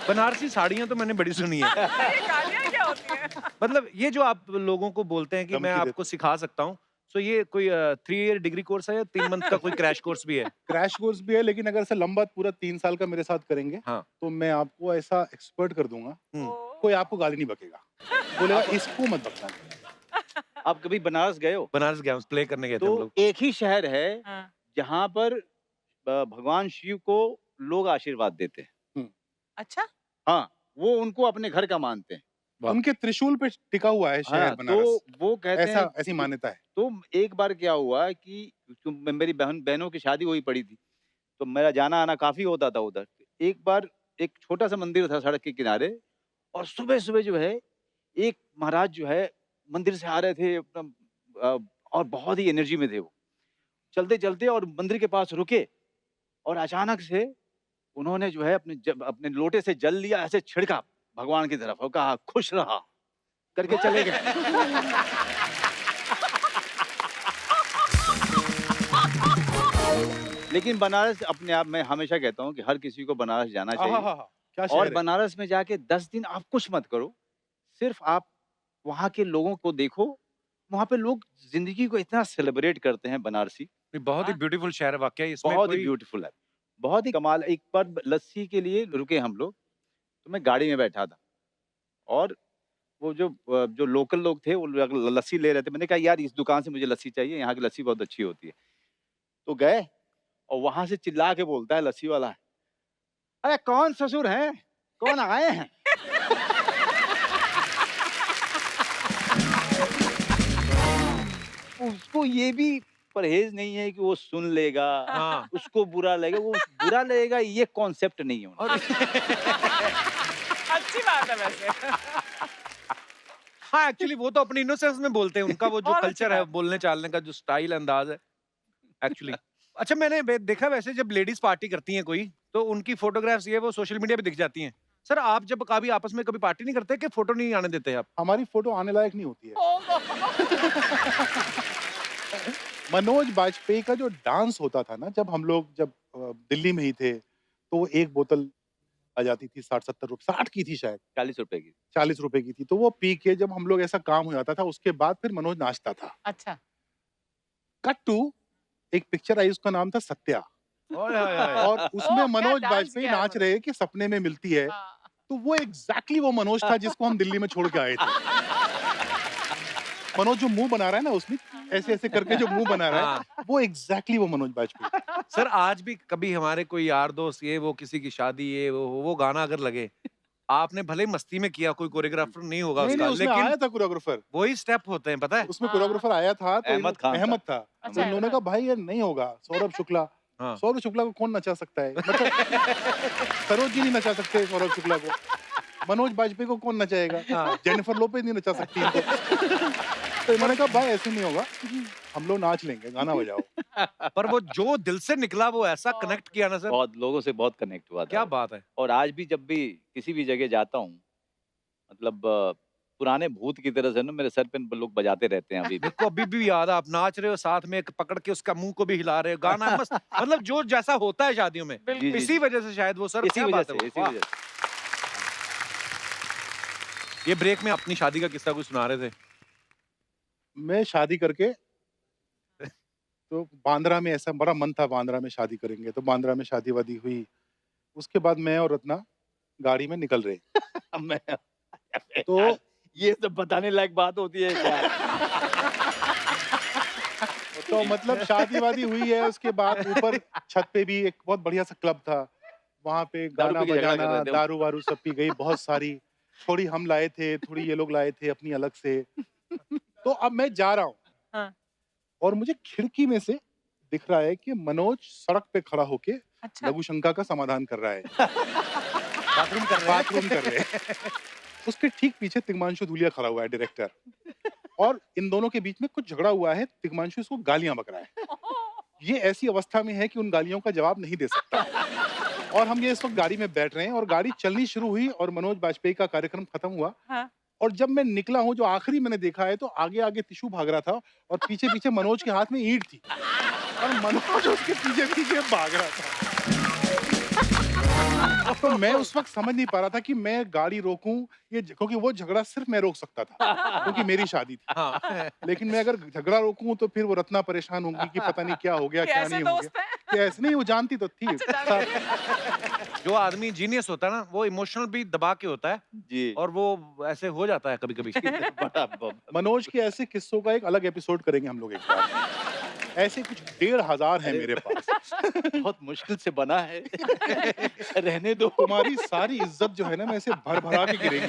बनारसी साड़ियां तो मैंने बड़ी सुनी है। ये गालियाँ क्या होती हैं? मतलब ये जो आप लोगों को बोलते हैं कि मैं धमकी आपको सिखा सकता हूँ, तो ये कोई 3 ईयर डिग्री कोर्स है या 3 मंथ का कोई क्रैश कोर्स भी है? क्रैश कोर्स भी है, लेकिन अगर ऐसा लंबा पूरा 3 साल का मेरे साथ करेंगे, हाँ। तो मैं आपको ऐसा एक्सपर्ट कर दूंगा, ओह। कोई आपको गाली नहीं बकेगा। बोलेगा इसको मत बकना। आप कभी बनारस गए हो? बनारस गया हूँ, प्ले करने गए थे हम तो लोग। एक ही शहर है हाँ। जहाँ पर भगवान शिव को लोग आशीर्वाद देते हैं। अच्छा? हाँ, वो उनको अपने घर का मानते हैं। वाह। उनके त्रिशूल पे टिका हुआ है शहर हाँ, बनारस। तो वो कहते ऐसा हैं ऐसी मान्यता है। तो एक बार क्या हुआ कि मेरी बहनों की शादी हुई पड़ी थी, तो मेरा जाना आना काफी होता था उधर। एक बार एक छोटा सा मंदिर था सड़क के किनारे, और सुबह सुबह जो है एक महाराज जो है मंदिर से आ रहे थे अपना, और बहुत ही एनर्जी में थे वो। चलते चलते और मंदिर के पास रुके, और अचानक से उन्होंने जो है अपने लोटे से जल लिया, ऐसे छिड़का भगवान की तरफ और कहा खुश रहा करके चले गए। लेकिन बनारस अपने आप में हमेशा कहता हूँ कि हर किसी को बनारस जाना चाहिए। क्या शहर और है। बनारस में जाके 10 दिन आप कुछ मत करो, सिर्फ आप वहाँ के लोगों को देखो। वहाँ पे लोग जिंदगी को इतना सेलिब्रेट करते हैं बनारसी, बहुत ही हाँ। ब्यूटीफुल शहर है वाकई, इसमें बहुत ही कोई ब्यूटीफुल है, बहुत ही कमाल। एक बार लस्सी के लिए रुके हम लोग, तो मैं गाड़ी में बैठा था, और वो जो लोकल लोग थे वो लस्सी ले रहे थे। मैंने कहा यार इस दुकान से मुझे लस्सी चाहिए, यहाँ की लस्सी बहुत अच्छी होती है। तो गए, और वहां से चिल्ला के बोलता है लस्सी वाला, अरे कौन ससुर है, कौन आए हैं? उसको ये भी परहेज नहीं है कि वो सुन लेगा, हाँ। उसको बुरा लगेगा, वो बुरा लगेगा, ये कॉन्सेप्ट नहीं है उनका। और अच्छी बात है वैसे। हाँ, एक्चुअली वो तो अपनी इनोसेंस में बोलते हैं, उनका वो जो और अच्छी कल्चर है बात। बोलने चालने का, जो स्टाइल अंदाज है एक्चुअली। अच्छा, मैंने देखा वैसे जब लेडीज पार्टी करती हैं कोई, तो उनकी फोटोग्राफ्स ये वो सोशल मीडिया पे दिख जाती हैं। सर आप जब कभी आपस में कभी पार्टी नहीं करते कि फोटो नहीं आने देते आप? हमारी फोटो आने लायक नहीं होती है। ओह। मनोज बाजपेयी का जो डांस होता था ना, जब हम लोग दिल्ली में ही थे, तो वो एक बोतल आ जाती थी 60-70 रुपए, 60 की थी शायद, 40 रुपए की। 40 रुपए की थी। तो वो पी के जब हम लोग ऐसा काम हो जाता था, उसके बाद फिर मनोज नाचता था। अच्छा। कट टू एक पिक्चर आई, उसका नाम था सत्या, ओए होए होए। और उसमें क्या मनोज डांस बाजपेयी किया है नाच रहे कि सपने में मिलती है। हाँ। तो वो एग्जैक्टली वो मनोज था जिसको हम दिल्ली में छोड़ के आए थे। मनोज जो मुंह बना रहा है ना उसमें, ऐसे ऐसे करके जो मुंह बना रहा है, वो एग्जैक्टली वो मनोज बाजपेयी। सर आज भी कभी हमारे कोई यार दोस्त ये वो किसी की शादी ये वो गाना अगर लगे, आपने भले ही मस्ती में किया, कोई कोरियोग्राफर नहीं होगा नहीं उसका, नहीं, उसमें लेकिन आया था कोरियोग्राफर, वही स्टेप होते हैं, पता है? उसमें हाँ। कोरियोग्राफर आया था, तो अहमद खान था। अहमद था। अच्छा, तो उन्होंने अहमद। कहा भाई ये नहीं होगा, सौरभ शुक्ला। हाँ। सौरभ शुक्ला को कौन नचा सकता है, मतलब सरोज जी नहीं नचा सकते सौरभ शुक्ला को, मनोज बाजपेयी को कौन नचाएगा, हाँ। जेनिफर लोपेज नहीं नचा सकती इनको। तो इन्होंने कहा भाई ऐसे नहीं होगा, हम लोग नाच लेंगे, गाना बजाओ। पर वो जो दिल से निकला वो ऐसा कनेक्ट किया ना सर, बहुत लोगों से बहुत कनेक्ट हुआ था क्या वो। बात है। और आज भी जब भी किसी भी जगह जाता हूँ, मतलब पुराने भूत की तरह से ना मेरे सर पे लोग बजाते रहते हैं अभी भी। मेरे को अभी भी याद है, आप नाच रहे हो साथ में एक पकड़ के उसका मुंह को भी हिला रहे हो, गाना मस्त, मतलब जो जैसा होता है शादियों में, बिल्कुल। जी, जी, इसी जी। वजह से शायद वो सर, इसी क्या वजह बात है से, वो, इसी वाह। वजह से। ये ब्रेक में अपनी शादी का किस्सा कुछ सुना रहे थे। मैं शादी करके, तो बांद्रा में ऐसा बड़ा मन था, बांद्रा में शादी करेंगे, तो बांद्रा में शादी वादी हुई। उसके बाद मैं और रत्ना गाड़ी में निकल रहे, मैं तो ये सब बताने लायक बात होती है क्या? तो मतलब शादी वादी हुई है, उसके बाद ऊपर छत पे भी एक बहुत बढ़िया सा क्लब था, वहाँ पे दारू गाना पी के झगड़ा कर बजाना, रहे थे हम। दारू वारू सब पी गई बहुत सारी, थोड़ी हम लाए थे, थोड़ी ये लोग लाए थे अपनी अलग से। तो अब मैं जा रहा हूँ, हाँ। और मुझे खिड़की में से दिख रहा है कि मनोज सड़क पे खड़ा होके अच्छा। लघु शंका का समाधान कर रहा है, बाथरूम कर रहे हैं। बाथरूम कर रहे हैं। उसके ठीक पीछे तिग्मांशु धूलिया खड़ा हुआ है, डायरेक्टर, और इन दोनों के बीच में कुछ झगड़ा हुआ है, तिग्मांशु इसको गालियां बक रहा है। ये ऐसी अवस्था में है कि उन गालियों का जवाब नहीं दे सकता, और हम ये इस वक्त गाड़ी में बैठ रहे हैं, और गाड़ी चलनी शुरू हुई और मनोज बाजपेयी का कार्यक्रम खत्म हुआ। हाँ। और जब मैं निकला हूँ, जो आखिरी मैंने देखा है, तो आगे आगे टिशू भाग रहा था, और पीछे पीछे मनोज के हाथ में ईंट थी, और मनोज उसके पीछे पीछे भाग रहा था। तो मैं उस वक्त समझ नहीं पा रहा था कि मैं गाड़ी रोकूं, क्योंकि वो झगड़ा सिर्फ मैं रोक सकता था, क्योंकि मेरी शादी थी। हाँ। लेकिन मैं अगर झगड़ा रोकूं तो फिर वो रत्ना परेशान होंगी कि पता नहीं क्या हो गया, क्या कैसे नहीं हो दोस्त गया। हैं? कि ऐसे नहीं, वो जानती तो थी। अच्छा, जानती है। जो आदमी जीनियस होता है ना, वो इमोशनल भी दबा के होता है, जी। और वो ऐसे हो जाता है कभी-कभी। बड़ा मनोज के ऐसे किस्सों का एक अलग एपिसोड करेंगे हम लोग एक बार। ऐसे कुछ 1500 है मेरे पास। बहुत मुश्किल से बना है। रहने दो। तुम्हारी सारी इज्जत जो है ना, मैं ऐसे भर भरा के गिरेगी।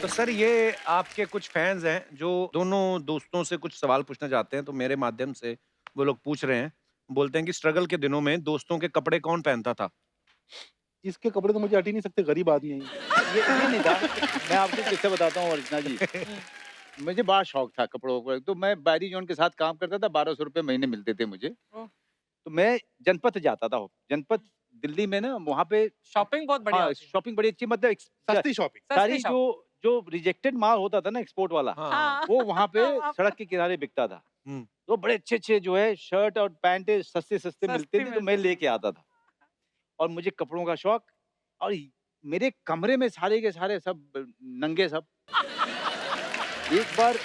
तो सर, ये आपके कुछ फैंस हैं जो दोनों दोस्तों से कुछ सवाल पूछना चाहते हैं, तो मेरे माध्यम से वो लोग पूछ रहे हैं। बोलते हैं कि स्ट्रगल के दिनों में दोस्तों के कपड़े कौन पहनता था? इसके कपड़े तो मुझे हट ही नहीं सकते, गरीब आदमी है ये। ये नहीं था। मैं आपको किस्सा बताता हूँ अर्चना जी। मुझे बड़ा शौक था कपड़ों का, तो मैं बैरी जॉन के साथ काम करता था, 1200 रुपए महीने मिलते थे मुझे। ओह। तो मैं जनपथ जाता था, जनपथ दिल्ली में ना, वहाँ पे शॉपिंग बहुत बढ़िया हाँ, होती है। शॉपिंग बड़ी अच्छी, मतलब सस्ती शॉपिंग। सारी सस्ती जो जो रिजेक्टेड माल होता था ना, एक्सपोर्ट वाला, हाँ। वो वहाँ पे हाँ। सड़क के किनारे बिकता था। हुँ। तो बड़े अच्छे-अच्छे जो है शर्ट और पैंटें सस्ते-सस्ते मिलते थे, तो मैं लेके आता था। और मुझे कपड़ों का शौक, और मेरे कमरे में सारे के सारे सब नंगे सब। एक बार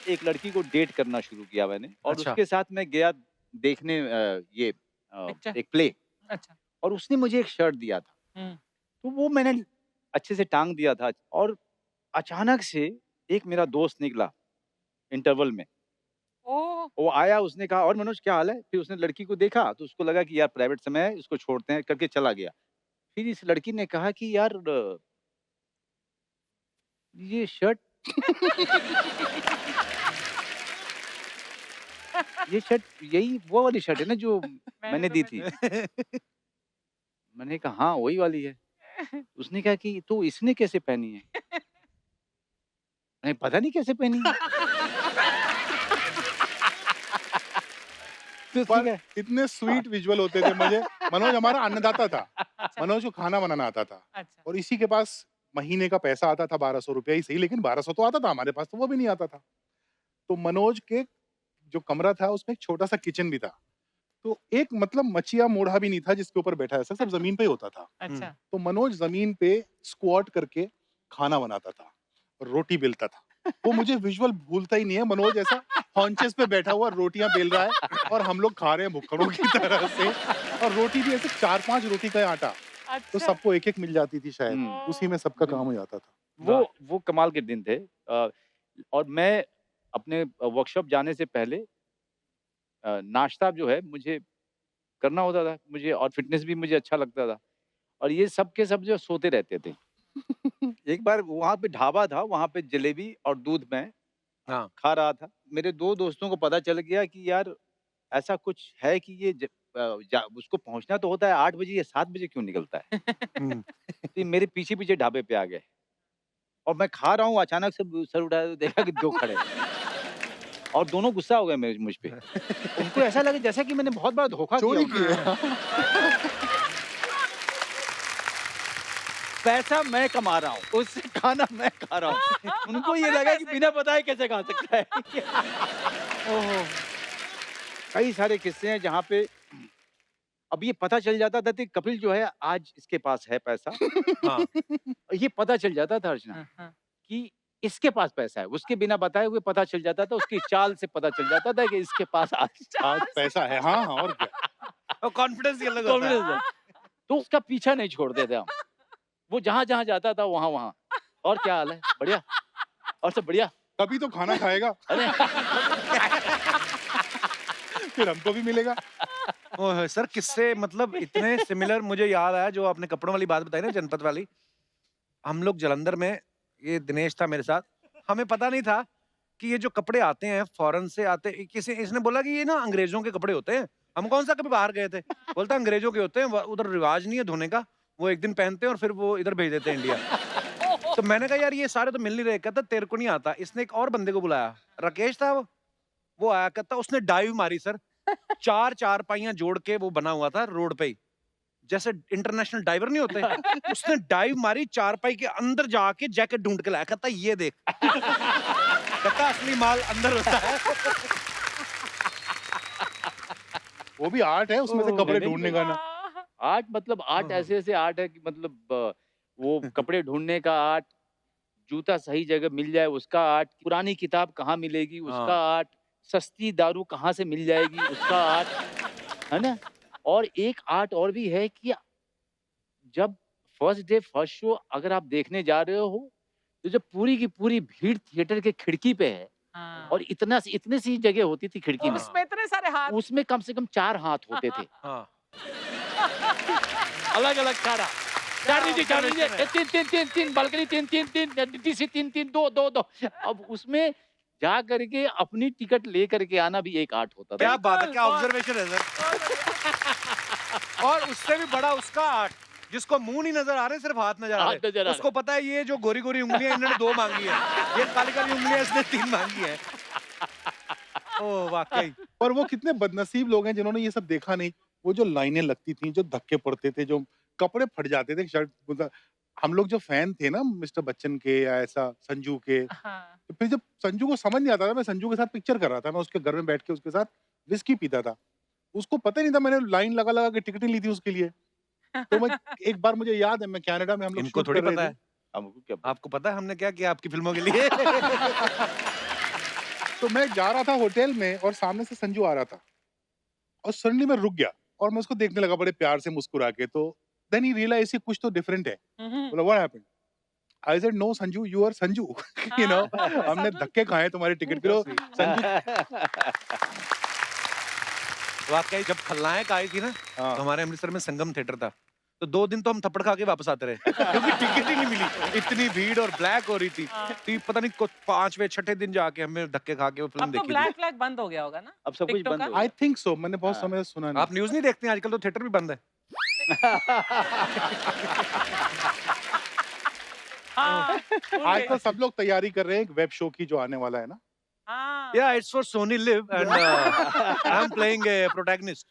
एक लड़की को डेट करना शुरू किया मैंने, और अच्छा। उसके साथ मैं गया देखने पिक्चर? एक प्ले, अच्छा। और उसने मुझे एक शर्ट दिया था। हुँ। तो वो मैंने अच्छे से टाँग दिया था, और अचानक से एक मेरा दोस्त निकला इंटरवल में। ओह! वो आया, उसने कहा, और मनोज क्या हाल है? फिर उसने लड़की को देखा, तो उसको लगा कि यार प्राइवेट समय है, इसको छोड़ते हैं, करके चला गया। फिर इस लड़की ने कहा कि यार ये शर्ट ये शर्ट यही वो वाली शर्ट है ना जो मैंने दी थी? मैंने कहा हाँ, वही वाली है। उसने कहा कि तो इसने कैसे पहनी है? नहीं, पता नहीं कैसे पहनी है। तो उसने पर कहा, इतने स्वीट विजुअल होते थे मुझे। मनोज हमारा अन्नदाता था, अच्छा। मनोज को खाना बनाना आता था, अच्छा। और इसी के पास महीने का पैसा आता था, 1200 रुपया ही सही, लेकिन 1200 तो आता था, हमारे पास तो वो भी नहीं आता था। तो मनोज के जो कमरा था, उसमें एक छोटा सा किचन भी था, तो एक मतलब मचिया मोढ़ा भी नहीं था जिसके ऊपर बैठा है, सब जमीन पे ही होता था। अच्छा। तो मनोज जमीन पे स्क्वाट करके खाना बनाता था, रोटी बेलता था। वो मुझे विजुअल भूलता ही नहीं है, मनोज ऐसा हॉन्चेस पे बैठा हुआ रोटियां बेल रहा है, और हम लोग खा रहे हैं भुक्खड़ों की तरह से, और रोटी भी ऐसे 4-5 रोटी का आटा, तो अच्छा। सबको एक-एक मिल जाती थी शायद, हम्म। उसी में सबका काम हो जाता था। वो कमाल के दिन थे। और मैं अपने वर्कशॉप जाने से पहले नाश्ता जो है मुझे करना होता था, मुझे, और फिटनेस भी मुझे अच्छा लगता था। और ये सब के सब जो सोते रहते थे। एक बार वहाँ पे ढाबा था, वहाँ पे जलेबी और दूध मैं हाँ। खा रहा था। मेरे 2 दोस्तों को पता चल गया कि यार ऐसा कुछ है कि ये उसको पहुँचना तो होता है 8 बजे, ये 7 बजे क्यों निकलता है? हम्म, तो ये मेरे पीछे-पीछे ढाबे पे आ गए और मैं खा रहा हूँ, अचानक से सर उठाया तो देखा कि 2 खड़े हैं और दोनों गुस्सा हो गए मुझ पे। उनको ऐसा लगा जैसा कि मैंने बहुत बड़ा धोखा किया चोरी उनको। किए। पैसा मैं कमा रहा हूँ, उससे खाना मैं खा रहा हूँ। उनको ये अपने लगा कि पैसे बिना बताए कैसे खा सकता है। ओह! कई सारे किस्से हैं जहाँ पे अब ये पता चल जाता था कि कपिल जो है आज इसके पास है पैसा। हाँ। ये पता चल जाता था अर्चना हाँ, हाँ। कि इसके पास पैसा है। उसके बिना बताए हुए पता चल जाता था, उसकी चाल से पता चल जाता था कि इसके पास आज आज पैसा है, हाँ हाँ, और क्या। और कॉन्फिडेंस ही अलग होता है। कॉन्फिडेंस है। तो उसका पीछा नहीं छोड़ते थे हम। वो जहाँ-जहाँ जाता था वहाँ-वहाँ। और क्या हाल है? बढ़िया? और सब बढ़िया? तभी तो खाना खाएगा, अरे फिर हमको भी मिलेगा। ओह सर, किससे मतलब इतने सिमिलर मुझे याद आया जो आपने कपड़ों वाली बात बताई ना, जनपद वाली। हम लोग जालंधर में, ये दिनेश था मेरे साथ, हमें पता नहीं था कि ये जो कपड़े आते हैं फॉरेन से आते, किसी इसने बोला कि ये ना अंग्रेजों के कपड़े होते हैं। हम कौन सा कभी बाहर गए थे, बोलता अंग्रेजों के होते हैं, उधर रिवाज नहीं है धोने का, वो एक दिन पहनते हैं और फिर वो इधर भेज देते हैं इंडिया। तो मैंने कहा यार ये सारे तो मिल नहीं रहे। कहता तेरे को नहीं आता। इसने एक और बंदे को बुलाया, राकेश था वो आया, कहता उसने डाइव मारी सर, 4 चारपाइयां जोड़ के वो बना हुआ था रोड पे ही, जैसे इंटरनेशनल डाइवर नहीं होते। उसने डाइव मारी, चारपाई के अंदर जाके जैकेट ढूंढ के लाया। कहता ये देख, कहता असली माल अंदर होता है। वो भी आर्ट है उसमें से ओह, कपड़े नहीं, ढूंढने का ना। आर्ट मतलब आर्ट हाँ। ऐसे-ऐसे आर्ट है कि मतलब वो कपड़े ढूँढने का आर्ट, जूता सही जगह मिल जाए उसका आर्ट, पुरानी किताब कहाँ मिलेगी उसका आर्ट, सस्ती दारू कहाँ से मिल जाएगी उसका आर्ट, है ना? और एक आर्ट और भी है कि जब फर्स्ट डे फर्स्ट शो अगर आप देखने जा रहे हो, तो जब पूरी की पूरी भीड़ थिएटर के खिड़की पे है हाँ। और इतनी सी जगह होती थी खिड़की और में, उसमें इतने सारे हाथ। उसमें कम से कम 4 हाथ होते थे। हाँ। अलग-अलग चारा। 4 नीचे 4 नीचे, 3 बालकनी 3 डीसी 3 2 2 2। अब उसमें जा करके अपनी टिकट ले करके आना भी एक आर्ट होता था। क्या बात है, क्या बहुत- ऑब्जर्वेशन है सर। और उससे भी बड़ा उसका आर्ट, जिसको मुंह नहीं नजर आ रहे, सिर्फ हाथ नजर आ हाथ नजर आ रहे, रहे। उसको पता है ये जो गोरी गोरी उंगलियां इन्होंने 2 मांगी है, ये काली काली उंगलियां इसने 3 मांगी है। ओह वाकई। पर वो कितने बदनसीब लोग हैं जिन्होंने ये सब देखा नहीं। वो जो लाइनें लगती थी, जो धक्के पड़ते थे, जो कपड़े फट जाते थे, शर्ट मतलब हम लोग जो फैन थे ना मिस्टर बच्चन के या ऐसा संजू के, हाँ। तो फिर जब संजू को समझ नहीं आता था, मैं संजू के साथ पिक्चर कर रहा था, मैं उसके घर में बैठ के उसके साथ विस्की पीता था। उसको पता ही नहीं था मैंने लाइन लगा-लगा के टिकटें ली थी उसके लिए। तो मैं एक बार मुझे याद है मैं कनाडा में हम लोग इनको शूट थोड़ी कर रहे पता थे। है, हमको क्या आपको पता है हमने क्या किया आपकी फिल्मों के लिए। तो मैं जा रहा था होटल में और सामने से संजू आ रहा था और सडनली मैं रुक गया और मैं उसको देखने लगा बड़े प्यार से मुस्कुरा के। तो देन ही रियलाइज कि कुछ तो डिफरेंट है। बोला what happened? I said no Sanju, you are Sanju. You know हमने धक्के खाए तुम्हारी टिकट के लिए। संजू वाकई जब खलनायक आई थी ना, हाँ। तो हमारे अमृतसर में संगम थिएटर था, तो 2 दिन तो हम थप्पड़ खा के वापस आते रहे, क्योंकि टिकट ही नहीं मिली, इतनी भीड़ और ब्लैक हो रही थी। तो ये पता नहीं 5वें 6ठे दिन जाके हमने धक्के खा के वो फिल्म अब तो देखी थी। ब्लैक फ्लैग बंद हो गया होगा ना। अब सब कुछ टिकटों बंद का? हो आई गया। थिंक सो, मैंने बहुत हाँ। समय से सुना नहीं। आप न्यूज़ नहीं देखते हैं आजकल, तो थिएटर भी बंद है। हाँ, आज तो सब लोग तैयारी कर रहे हैं एक वेब शो की जो आने वाला है ना। हाँ। Yeah, it's for Sony Live and I'm playing a protagonist.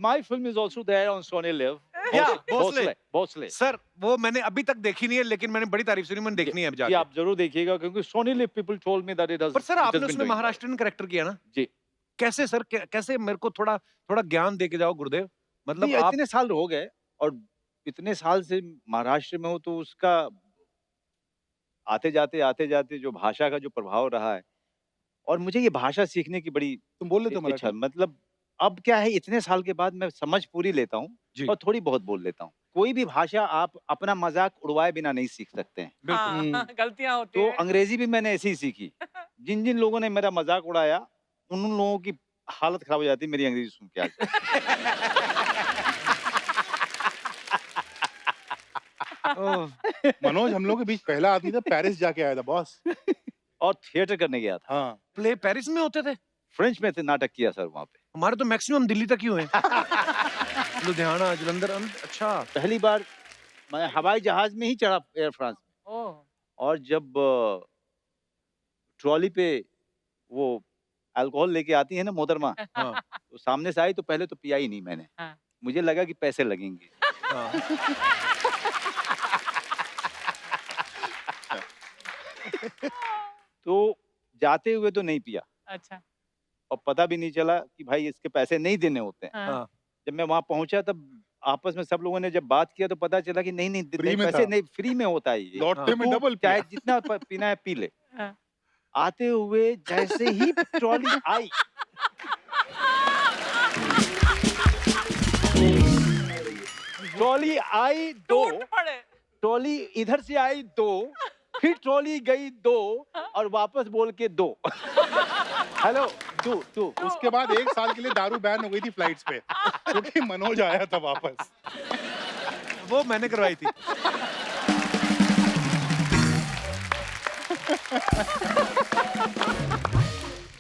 My film is also there on Sony Live. Yeah, Bhosle. Bhosle. Sir वो मैंने अभी तक देखी नहीं है, लेकिन मैंने बड़ी तारीफ सुनी, मैंने देखनी है अब ये जाके। आप जरूर देखिएगा क्योंकि Sony Live people told me that it has. पर सर it has आपने been उसमें doing well. महाराष्ट्रियन कैरेक्टर किया ना जी। कैसे सर, कैसे? मेरे को थोड़ा ज्ञान दे के जाओ गुरुदेव। मतलब नहीं, आप इतने साल हो गए और इतने साल से महाराष्ट्र में हो तो उसका आते जाते जो भाषा का जो प्रभाव रहा है और मुझे ये भाषा सीखने की बड़ी तुम बोल लेते हो इच्छा। मराठी? मतलब अब क्या है इतने साल के बाद मैं समझ पूरी लेता हूँ जी। और थोड़ी बहुत बोल लेता हूँ। कोई भी भाषा आप अपना मजाक उड़वाए बिना नहीं सीख सकते हैं। बिल्कुल। हाँ, गलतियां होती तो हैं। अंग्रेजी भी मैंने ऐसे ही सीखी। जिन जिन लोगों ने मेरा मजाक उड़ाया उन लोगों की हालत खराब हो जाती मेरी अंग्रेजी सुन के आज। मनोज हम लोग के बीच पहला आदमी था, पेरिस जाके आया था बॉस। और थिएटर करने गया था। हाँ प्ले पेरिस में होते थे? फ्रेंच में थे, नाटक किया सर वहाँ पे। हमारे तो मैक्सिमम दिल्ली तक ही हुए लुधियाना, जलंधर। अच्छा। पहली बार मैं हवाई जहाज में ही चढ़ा एयर फ्रांस में, ओह, और जब ट्रॉली पे वो अल्कोहल लेके आती है ना मोहतरमा, हाँ, तो सामने से आई तो पहले तो पिया ही नहीं मैंने। हाँ। मुझे लगा कि पैसे लगेंगे। हाँ। तो जाते हुए तो नहीं पिया, अच्छा। और पता भी नहीं चला कि भाई इसके पैसे नहीं देने होते हैं। हाँ। जब मैं वहां पहुंचा तब आपस में सब लोगों ने जब बात किया तो पता चला कि नहीं नहीं, फ्री में पैसे था। नहीं, फ्री में होता है ये। लौटते में तू डबल चाहे पिया। जितना पीना है पी ले। हाँ। आते हुए जैसे ही ट्रॉली आई, ट्रॉली आई दो, टूट पड़े। ट्रॉली इधर से आई दो, फिर ट्रॉली गई दो, और वापस बोल के दो। Hello two two. उसके बाद 1 साल के लिए दारू बैन हो गई थी फ्लाइट्स पे, क्योंकि मनोज आया था वापस। वो मैंने करवाई थी।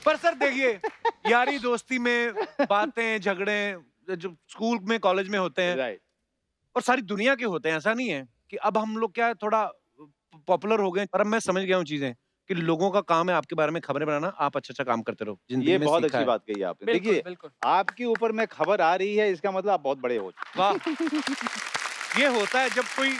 पर सर देखिए, यारी दोस्ती में बातें झगड़े जो स्कूल में कॉलेज में होते हैं राइट। और सारी दुनिया के होते हैं, ऐसा नहीं है कि अब हम लोग क्या है थोड़ा पॉपुलर हो गए, पर अब मैं समझ गया हूँ चीजें कि लोगों का काम है आपके बारे में खबरें बनाना, आप अच्छा अच्छा काम करते रहो। जिंदगी ये में बहुत सीखा अच्छी है। बात कही आपने। बिल्कुल, देखिए, बिल्कुल। आपके ऊपर में खबर आ रही है, इसका मतलब आप बहुत बड़े हो चुके वाह। ये होता है जब कोई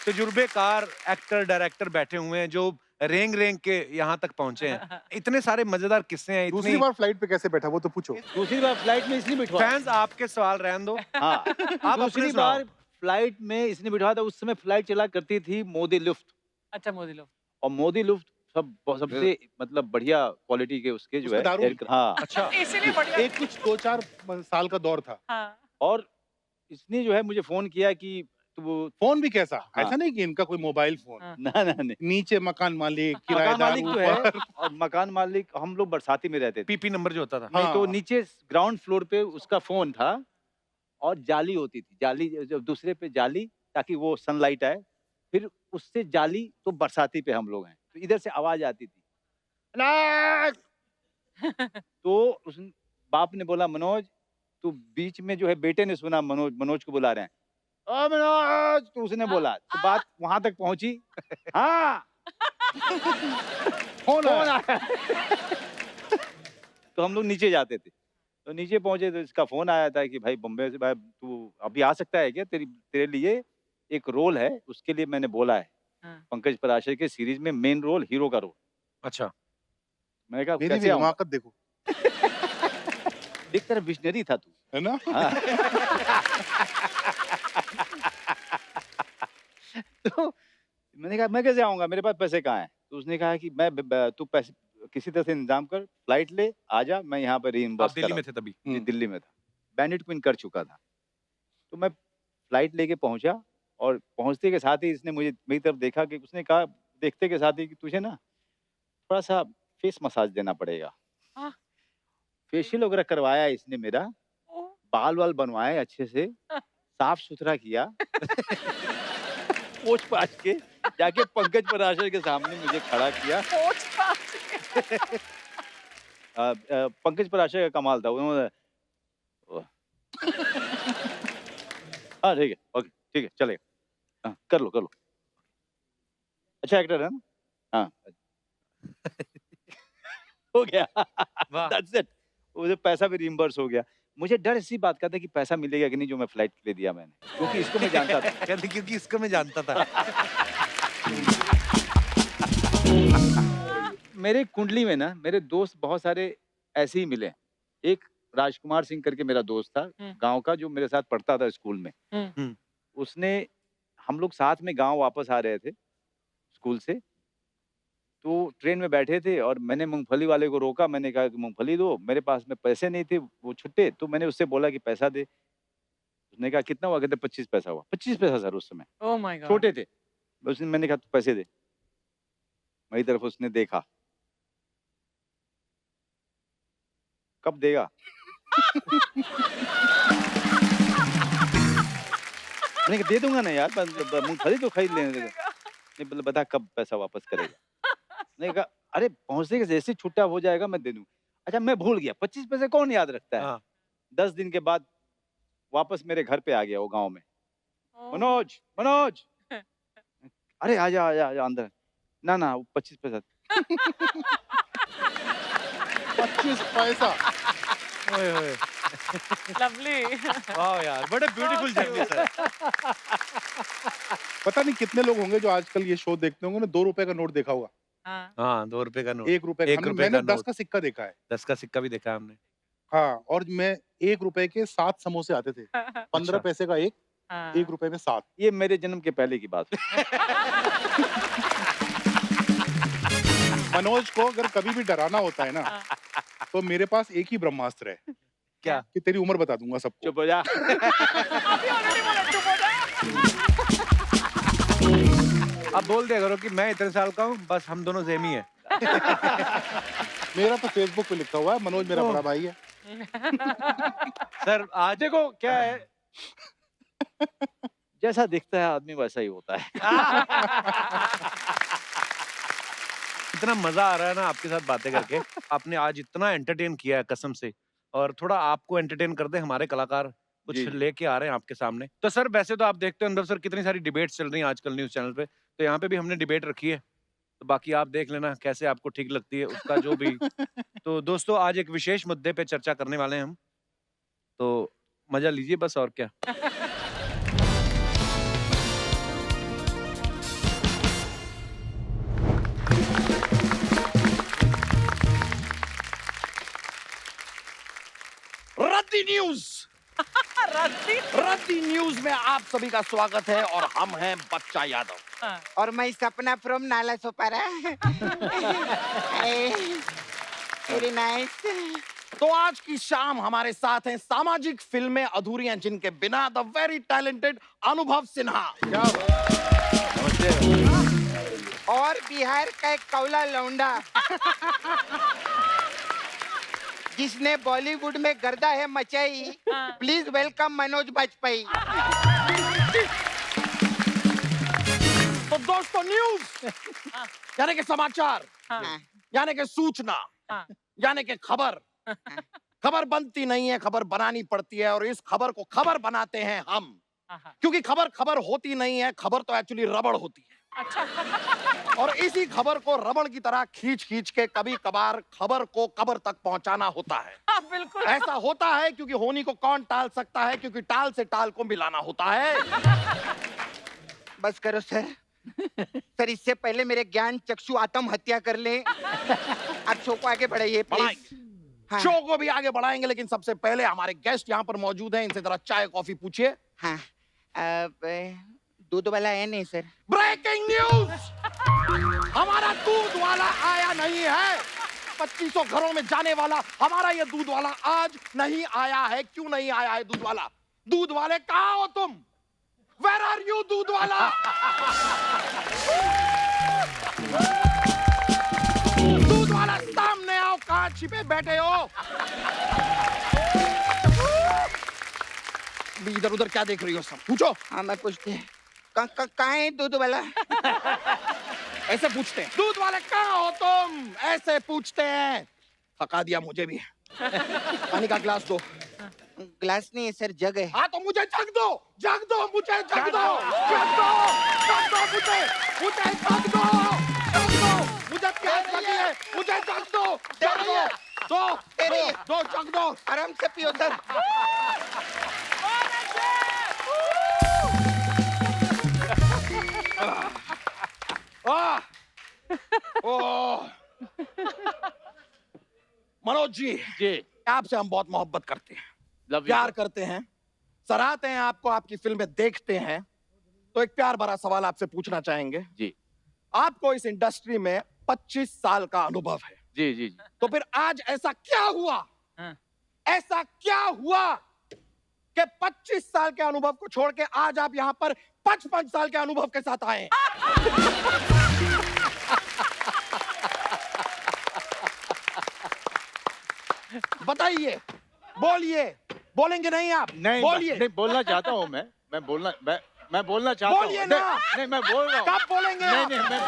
तजुर्बेकार एक्टर डायरेक्टर बैठे हुए हैं जो रेंग रेंग के यहाँ तक पहुंचे हैं। इतने सारे मजेदार किस्से हैं, दूसरी इतनी बार फ्लाइट पे कैसे बैठा वो तो पूछो। हैं। दूसरी बार फ्लाइट में इसने बिठवाया। फैंस आपके सवाल रहने दो। हाँ। आप दूसरी अपने सुनाओ। बार फ्लाइट में इसने बिठवाया था। उस समय फ्लाइट चला करती थी मोदी लुफ्त, अच्छा, मोदी लोग। और मोदी लुफ्त सबसे मतलब बढ़िया क्वालिटी के उसके जो उसमें है दारू एयर। हाँ। अच्छा। इसीलिए बढ़िया। एक कुछ 2-4 साल का दौर था। हाँ। और इसने जो है मुझे फोन किया कि तू फोन भी कैसा, हाँ। ऐसा नहीं कि इनका कोई मोबाइल फोन, हाँ। ना ना नहीं, नीचे मकान मालिक, मकान किराएदार मालिक जो है, ऊपर। और मकान मालिक हम लोग बरसाती में रहते थे। पीपी नंबर जो होता था। नहीं तो हाँ। नीचे ग्राउंड फ्लोर पे उसका फोन था, और जाली होती थी, जाली जो दूसरे पे जाली, ताकि वो सनलाइट आए, फिर उससे जाली, तो बरसाती पे हम लोग हैं तो इधर से आवाज आती थी अनाज! तो उस बाप ने बोला मनोज, तू बीच में जो है, बेटे ने सुना मनोज को बुला रहे हैं, ओ मनोज, तो उसने बोला, तो बात वहां तक पहुंची। हाँ फोन कौन आया। आया? तो हम लोग नीचे जाते थे, तो नीचे पहुंचे तो इसका फोन आया था कि भाई बम्बे से, भाई तू अभी आ सकता है क्या, तेरे लिए एक रोल है, उसके लिए मैंने बोला है। हाँ। पंकज पराशर के सीरीज में मेन रोल, हीरो का रोल। अच्छा। मैंने कहा मेरी भी कैसे आऊंगा? हिमाकत देखो, देख तेरा विशनरी था तू। है ना। हाँ। तो मैंने कहा मैं कैसे आऊंगा, मेरे पास पैसे कहाँ हैं? तो उसने कहा कि तू पैसे किसी तरह से इंतजाम कर, फ्लाइट ले, आजा, मैं यहाँ पर आप रीइंबर्स दिल्ली में थे तभी? जी, दिल्ली में था, बैंडिट क्वीन कर चुका था। तो मैं फ्लाइट लेके पहुंचा, और पहुंचते के साथ ही इसने मुझे मेरी तरफ देखा, कि उसने कहा देखते के साथ ही कि तुझे ना थोड़ा सा फेस मसाज देना पड़ेगा। हाँ। फेशियल वगैरह करवाया इसने मेरा, ओह, बाल वाल बनवाए अच्छे से, साफ सुथरा किया। पोंछ पाछ के जाके पंकज पराशर के सामने मुझे खड़ा किया। पोंछ पाछ। पंकज पराशर का कमाल था, उन्होंने हाँ ठीक है, ओके ठीक है, चलेगा, हाँ कर लो। अच्छा एक्टर है ना? हाँ। हो गया। वाह। That's it. मुझे पैसा भी रिइंबर्स हो गया। मुझे डर इसी बात का था कि पैसा मिलेगा कि नहीं, जो मैं फ्लाइट के लिए दिया मैंने, क्योंकि इसको मैं जानता था। कहते क्योंकि इसको मैं जानता था। मेरे कुंडली में ना मेरे दोस्त बहुत सारे ऐसे ही मिले। एक राजकुमार सिंह करके मेरा दोस्त था, गांव का, जो मेरे साथ पढ़ता था स्कूल में। उसने, हम लोग साथ में गांव वापस आ रहे थे स्कूल से, तो ट्रेन में बैठे थे, और मैंने मूंगफली वाले को रोका, मैंने कहा कि मूंगफली दो, मेरे पास में पैसे नहीं थे, वो छुट्टे, तो मैंने उससे बोला कि पैसा दे। उसने कहा कितना हुआ? कहते 25 पैसा हुआ। 25 पैसा सर उस समय, ओह माय गॉड। छोटे थे। मैंने कहा पैसे दे। मेरी तरफ उसने देखा, कब देगा? मैंने कहा दे दूंगा ना यार, मूंगफली तो खरीद लेने देगा। नहीं बोले बता कब पैसा वापस करेगा। नहीं कहा अरे पहुंचने के जैसे ही छुट्टा हो जाएगा मैं दे दूँ। अच्छा मैं भूल गया, 25 पैसे कौन याद रखता है। हाँ। 10 दिन के बाद वापस मेरे घर पे आ गया वो गांव में। ओह, मनोज मनोज, अरे आजा आजा आजा अंदर। ना ना वो 25 पैसा। 25 पैसा। ओए होए, लवली। वाह यार, बड़े ब्यूटीफुल जर्नी सर। पता नहीं कितने लोग होंगे जो आजकल ये शो देखते होंगे ना, 2 रुपए का नोट देखा होगा, हाँ, हाँ, 2 रुपए का नोट, 1 रुपए का। 1 रुपए मैंने का 10 नोट, का सिक्का देखा है। 10 का सिक्का भी देखा है हमने। हाँ, और मैं 1 रुपए के 7 समोसे आते थे। 15 अच्छा। पैसे का एक, हाँ। 1 रुपए में 7। ये मेरे जन्म के पहले की बात है। मनोज को अगर कभी भी डराना होता है ना, हाँ। तो मेरे पास एक ही ब्रह्मास्त्र है क्या? कि तेरी उम्र बता दूंगा सबको। चुप हो जा। अभी already बोला, चुप हो जा। अब बोल दिया करो कि मैं इतने साल का हूँ, बस हम दोनों सेम ही है। मेरा तो फेसबुक पे लिखा हुआ है, मनोज मेरा बड़ा भाई है। सर आज देखो क्या है, जैसा दिखता है आदमी वैसा ही होता है। इतना मजा आ रहा है ना आपके साथ बातें करके। आपने आज इतना एंटरटेन किया है कसम से, और थोड़ा आपको एंटरटेन कर दे हमारे कलाकार कुछ जी। लेके आ रहे हैं आपके सामने। तो सर वैसे तो आप देखते हो अंदर सर कितनी सारी डिबेट्स चल रही हैं आजकल न्यूज चैनल पे, तो यहाँ पे भी हमने डिबेट रखी है, तो बाकी आप देख लेना कैसे आपको ठीक लगती है उसका जो भी। तो दोस्तों आज एक विशेष मुद्दे पे चर्चा करने वाले हैं हम, तो मजा लीजिए बस, और क्या। रद्दी न्यूज। रद्दी। रद्दी न्यूज में आप सभी का स्वागत है और हम हैं बच्चा यादव। हाँ। और मैं सपना from Nala Sopara. Very nice. तो आज की शाम हमारे साथ हैं सामाजिक फिल्में अधूरी हैं जिनके बिना द वेरी टैलेंटेड अनुभव सिन्हा। क्या और बिहार का एक कौला लौंडा जिसने बॉलीवुड में गर्दा है मचाई। हाँ। Please welcome Manoj Bajpayee. तो दोस्तों न्यूज हाँ। यानी कि समाचार, हाँ। यानी कि सूचना, हाँ। यानी कि खबर। खबर बनती नहीं है, खबर बनानी पड़ती है, और इस खबर को खबर बनाते हैं हम। हाँ। क्योंकि खबर खबर होती नहीं है, खबर तो एक्चुअली रबड़ होती है। अच्छा। और इसी खबर को रबड़ की तरह खींच खींच के कभी कभार खबर को कब्र तक पहुंचाना होता है। हाँ, बिल्कुल। ऐसा होता है क्योंकि होनी को कौन टाल सकता है, क्योंकि टाल से टाल को मिलाना होता है। बस करो सर। सर इससे पहले मेरे ज्ञान चक्षु आत्महत्या कर ले। आप शो को आगे बढ़ाइए प्लीज। हाँ। शो को भी आगे बढ़ाएंगे, लेकिन सबसे पहले हमारे गेस्ट यहाँ पर मौजूद हैं, इनसे जरा चाय कॉफी पूछिए। हाँ। दूध वाला है नहीं सर? ब्रेकिंग न्यूज, हमारा दूध वाला आया नहीं है। 2500 घरों में जाने वाला हमारा ये दूध वाला आज नहीं आया है। क्यों नहीं आया है दूध वाला? दूध वाले कहाँ हो तुम? Where are you दूध वाला? दूध वाला सामने आओ, कहाँ छिपे बैठे हो? इधर उधर क्या देख रही हो सब? पूछो। हाँ मैं पूछते कहाँ है दूध वाला? ऐसे पूछते हैं, दूध वाले कहाँ हो तुम? ऐसे पूछते हैं। थका दिया मुझे भी। पानी का ग्लास दो। ग्लास नहीं है सर, जग है। हाँ तो मुझे जग दो, जग दो, मुझे जग दो, जग दो, जग दो, मुझे जग दो, जग दो, मुझे प्यास लगी है, मुझे जग दो, जग दो, दो जग दो। आराम से पियो सर। मनोज जी, आपसे हम बहुत मोहब्बत करते हैं, प्यार करते हैं, सराहते हैं आपको, आपकी फिल्में देखते हैं। तो एक प्यार भरा सवाल आपसे पूछना चाहेंगे जी। आपको इस इंडस्ट्री में 25 साल का अनुभव है, जी जी जी। तो फिर आज ऐसा क्या हुआ, हाँ। ऐसा क्या हुआ कि 25 साल के अनुभव को छोड़ के आज आप यहाँ पर 55 साल के अनुभव के साथ आए? बताइए, बोलिए। बोलेंगे नहीं आप? नहीं बोलिए। नहीं बोलना चाहता हूँ मैं बोलना, मैं मैं बोलना चाहता हूँ। बोलिए ना। नहीं मैं बोल रहा हूँ। कब बोलेंगे नहीं आप? नहीं मैं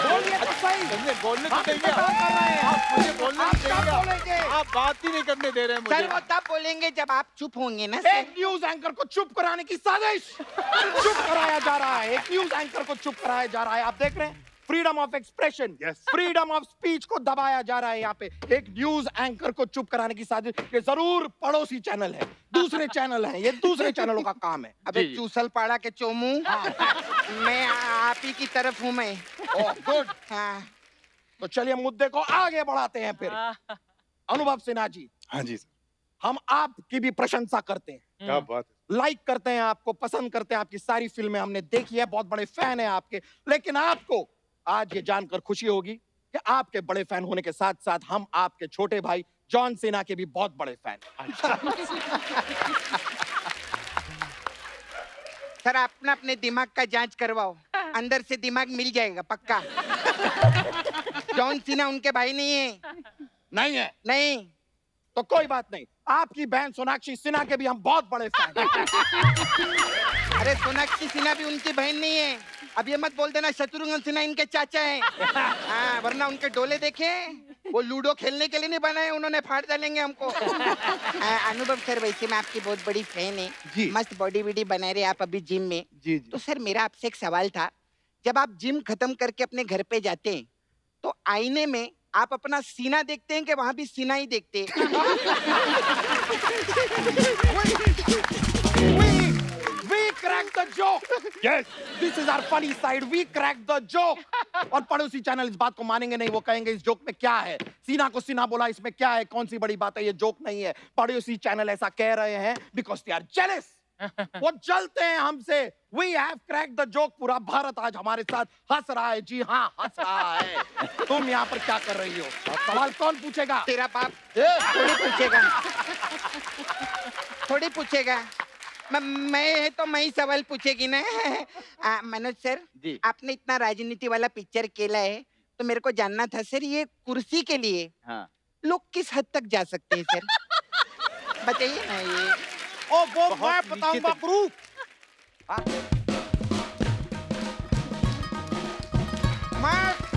बोलिए तो सही। तुमने बोलने तो हम देंगे इंतजार कर रहे हैं। आप मुझे बोलने आप तो कब देंगे बोलेंगे? आप बात ही नहीं करने दे रहे हैं सर मुझे। वो तब बोलेंगे जब आप चुप होंगे ना सर। एक न्यूज एंकर को चुप कराने की साजिश चुप कराया जा रहा है। एक न्यूज एंकर को चुप कराया जा रहा है। आप देख रहे हैं freedom of expression, Yes. Freedom of speech को दबाया जा रहा है यहाँ पे। एक न्यूज एंकर को चुप कराने की साजिश। ये जरूर पड़ोसी चैनल है, दूसरे चैनल हैं, ये दूसरे चैनलों का काम है। अबे जी। चूसल पाड़ा के चोमू, मैं आप ही की तरफ हूँ मैं। Oh good. हाँ तो चलिए मुद्दे को आगे बढ़ाते हैं फिर। अनुभव सिन्हा जी, हाँ जी सर, हम आपकी भी प्रशंसा करते हैं, क्या बात है। लाइक करते हैं, आपको पसंद करते हैं, आपकी सारी फिल्में हमने देखी है, बहुत बड़े फैन हैं आपके। लेकिन आपको आज ये जानकर खुशी होगी कि आपके बड़े फैन होने के साथ साथ हम आपके छोटे भाई जॉन सीना के भी बहुत बड़े फैन हैं। सर अपना अपने दिमाग का जांच करवाओ, अंदर से दिमाग मिल जाएगा पक्का। जॉन सीना उनके भाई नहीं है। नहीं है नहीं तो कोई बात नहीं, आपकी बहन सोनाक्षी सिन्हा के भी हम बहुत बड़े फैन हैं। अरे सोनाक्षी सिन्हा भी उनकी बहन नहीं है। अब ये मत बोल देना शत्रुघ्न सिन्हा इनके चाचा हैं। हाँ वरना उनके डोले देखे, वो लूडो खेलने के लिए नहीं बनाए उन्होंने, फाड़ डालेंगे हमको। अनुभव सर वैसे मैं आपकी बहुत बड़ी फैन है, जी। मस्त बॉडी वीडी बना रहे आप अभी जिम में। जी तो जी। सर मेरा आपसे एक सवाल था, जब आप जिम खत्म करके अपने घर पे जाते हैं तो आईने में आप अपना सीना देखते हैं कि वहां भी सीना ही देखते हैं? We cracked the joke. Yes, this is our funny side. We cracked the joke. और पड़ोसी चैनल इस बात को मानेंगे नहीं, वो कहेंगे इस जोक में क्या है, सीना को सीना बोला, इसमें क्या है, कौन सी बड़ी बात है, ये जोक नहीं है। पड़ोसी चैनल ऐसा कह रहे हैं because they are jealous. वो जलते हैं हमसे। We have cracked the joke. पूरा भारत आज हमारे साथ हंस रहा है। जी हाँ हंस रहा है। तुम यहाँ पर क्या कर रही हो? सवाल कौन पूछेगा? तेरा बाप थोड़ी पूछेगा, थोड़ी पूछेगा। मैं तो मैं ही सवाल पूछेगी ना। मनोज सर जी। आपने इतना राजनीति वाला पिक्चर खेला है तो मेरे को जानना था सर, ये कुर्सी के लिए हाँ लोग किस हद तक जा सकते हैं सर? बताइए ना ये। ओ वो बहुत मैं नीचे बताऊंगा तक। गुरु। मैं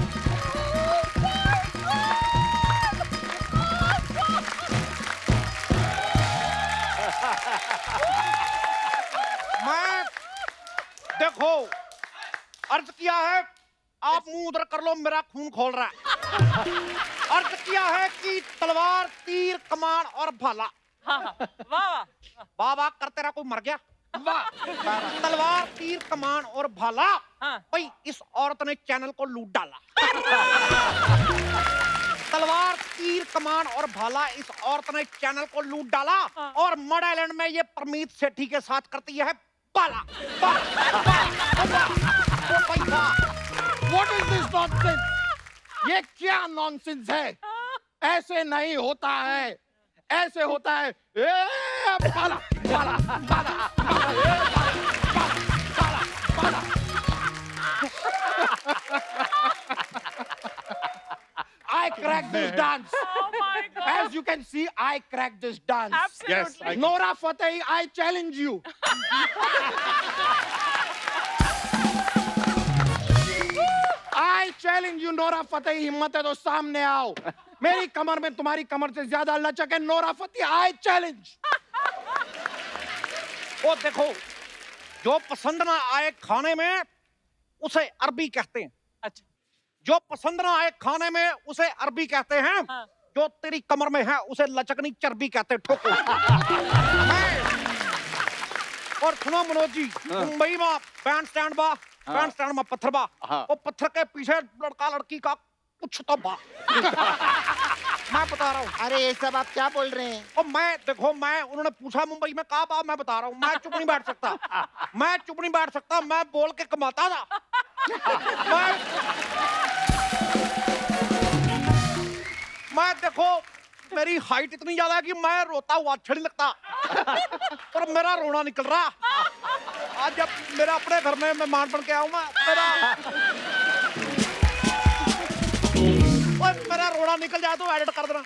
मैं देखो अर्ज किया है, आप मुंह उधर कर लो, मेरा खून खोल रहा है। अर्ज किया है कि तलवार तीर कमान और भाला। वाह वाह वाह करते रहा, कोई मर गया। वाह तलवार तीर कमान और भाला। हाँ। भाई इस औरत ने चैनल को लूट डाला। तलवार तीर कमान और भाला, इस औरत ने चैनल को लूट डाला। हाँ। और मड आइलैंड में ये परमीत सेठी के साथ करती है बाला बाला। What is this nonsense? ये क्या नॉनसेंस है? ऐसे नहीं होता है, ऐसे होता है ए बाला बाला बाला बाला, बाला बाला I cracked this dance. Oh my God. As you can see, I cracked this dance. Absolutely. Nora Fateh, I challenge you. I challenge you, Nora Fateh. हिम्मत है तो सामने आओ। मेरी कमर में तुम्हारी कमर से ज्यादा लचक है, नोरा फतेही। I challenge. वो देखो, जो पसंद ना आए खाने में उसे अरबी कहते हैं। अच्छा। जो पसंद ना आए खाने में उसे अरबी कहते हैं। हाँ। जो तेरी कमर में है उसे लचकनी चर्बी कहते हैं। ठोको। और सुनो मनोज जी, मुंबई में बैंड स्टैंड बा, बैंड स्टैंड में पत्थर बा। हाँ। वो पत्थर के पीछे लड़का लड़की का कुछ तो बा। मैं बता रहा हूँ। अरे ये सब आप क्या बोल रहे हैं? और मैं देखो, मैं उन्होंने पूछा मुंबई में कहा बा, मैं बता रहा हूँ। मैं चुप नहीं बैठ सकता, मैं चुप नहीं बैठ सकता, मैं बोल के कमाता था। मैं देखो, मेरी हाइट इतनी ज्यादा है कि मैं रोता हुआ अच्छा नहीं लगता। और मेरा रोना निकल रहा। आज जब मेरा अपने घर में मेहमान बन के आऊं मैं, मेरा रोना निकल जाए तो एडिट कर देना।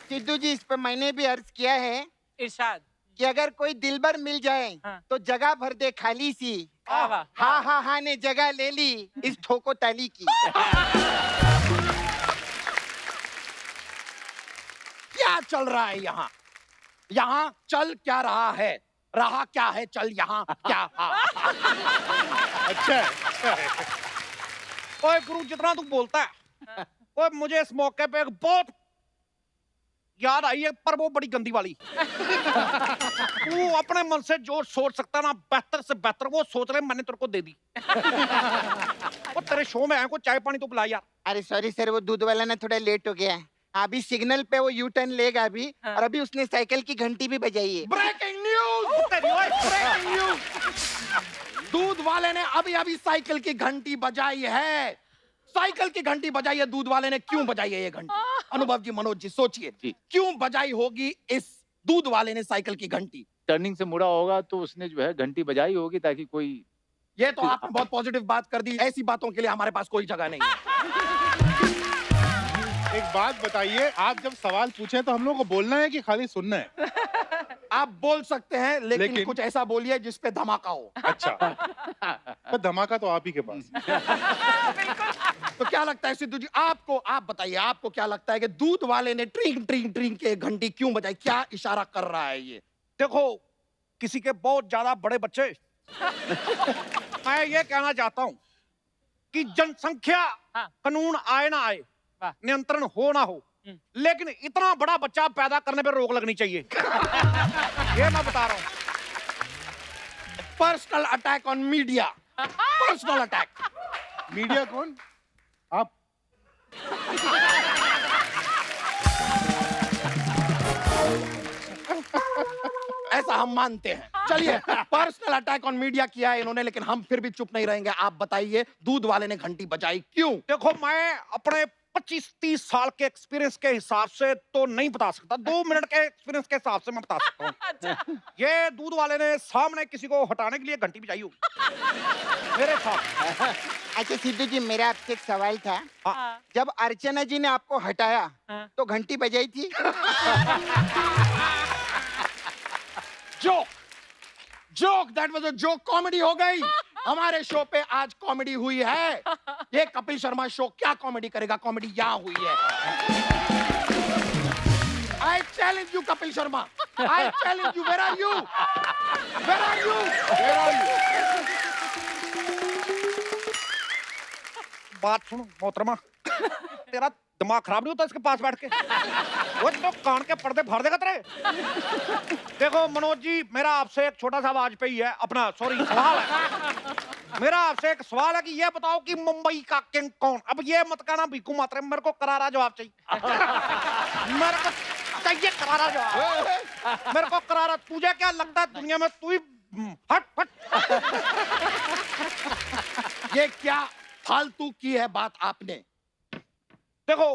सिद्धू जी, इस पे मैंने भी अर्ज किया है। इरशाद। कि अगर कोई दिलबर मिल जाए हाँ। तो जगह भर दे खाली सी। वाह, हाँ हाँ हाँ ने जगह ले ली इस ठोको ताली की। क्या चल रहा है यहाँ? यहाँ चल क्या रहा है? रहा क्या है? चल यहाँ क्या? अच्छा है। ओए गुरु, जितना तू बोलता है, ओए मुझे इस मौके पे एक बहुत याद आई है, पर वो बड़ी गंदी वाली। तू अपने मन से जो सोच सकता ना बेहतर से बेहतर वो सोच रहे, मैंने तेरे को दे दी। वो तेरे शो में है, को चाय पानी तो पिला यार। अरे सॉरी सर, वो दूध वाला ना थोड़ा लेट हो गया है। अभी सिग्नल पे वो यू टर्न लेगा अभी। हाँ। और अभी उसने साइकिल की घंटी भी बजाई है। Breaking news! Breaking news! दूध वाले ने अभी अभी साइकिल की घंटी बजाई है। साइकिल की घंटी बजाई है दूध वाले ने। क्यों बजाई है ये घंटी? अनुभव जी, मनोज जी, सोचिए जी। क्यों बजाई होगी इस दूध वाले ने साइकिल की घंटी? टर्निंग से मुड़ा होगा तो उसने जो है घंटी बजाई होगी ताकि कोई ये तो आपने बहुत पॉजिटिव बात कर दी। ऐसी बातों के लिए हमारे पास कोई जगह नहीं है। एक बात बताइए, आप जब सवाल पूछे तो हम लोग को बोलना है कि खाली सुनना है? आप बोल सकते हैं, लेकिन लेकिन- कुछ ऐसा बोलिए जिसपे धमाका हो। अच्छा, पर धमाका तो आप ही के पास। तो क्या लगता है सिद्धू जी, आपको, आप बताइए, आपको क्या लगता है कि दूध वाले ने ट्रिंग ट्रिंग ट्रिंग के घंटी क्यों बजाई? क्या इशारा कर रहा है ये? देखो, किसी के बहुत ज्यादा बड़े बच्चे, मैं ये कहना चाहता हूं कि जनसंख्या हाँ। कानून आए ना आए, वाह। नियंत्रण हो ना हो, लेकिन इतना बड़ा बच्चा पैदा करने पे रोक लगनी चाहिए। ये मैं बता रहा हूं। Personal attack on media. Personal attack. Media कौन? आप? ऐसा हम मानते हैं। चलिए, पर्सनल अटैक ऑन मीडिया किया है इन्होंने, लेकिन हम फिर भी चुप नहीं रहेंगे। आप बताइए, दूध वाले ने घंटी बजाई क्यों? देखो, मैं अपने 25-30 साल के एक्सपीरियंस के हिसाब से तो नहीं बता सकता, 2 मिनट के एक्सपीरियंस के हिसाब से मैं बता सकता हूँ। ये दूध वाले ने सामने किसी को हटाने के लिए घंटी बजाई होगी मेरे साथ। अच्छा सिद्धू जी, मेरा आपसे एक सवाल था। हाँ। जब अर्चना जी ने आपको हटाया हाँ। तो घंटी बजाई थी? Joke, joke, that was a joke. Comedy हो गई। हमारे शो पे आज कॉमेडी हुई है। ये कपिल शर्मा शो क्या कॉमेडी करेगा? कॉमेडी यहाँ हुई है। I challenge you Kapil Sharma, I challenge you. Where are you? Where are you? Where are you? बात सुनो मोहतरमा, तेरा दिमाग खराब नहीं होता इसके पास बैठ के? वो तो कान के पर्दे फाड़ देगा तेरे। देखो मनोज जी, मेरा आपसे एक छोटा सा आवाज पे ही है, अपना सॉरी सवाल है। मेरा आपसे एक सवाल है कि ये बताओ कि मुंबई का किंग कौन? अब ये मत कहना भीखू मात्रे, मेरे को करारा जवाब चाहिए। मेरे को चाहिए करारा जवाब। मेरे को करारा। तुझे क्या लगता है दुनिया में तू ही हट हट। ये क्या फालतू की है बात आपने? देखो,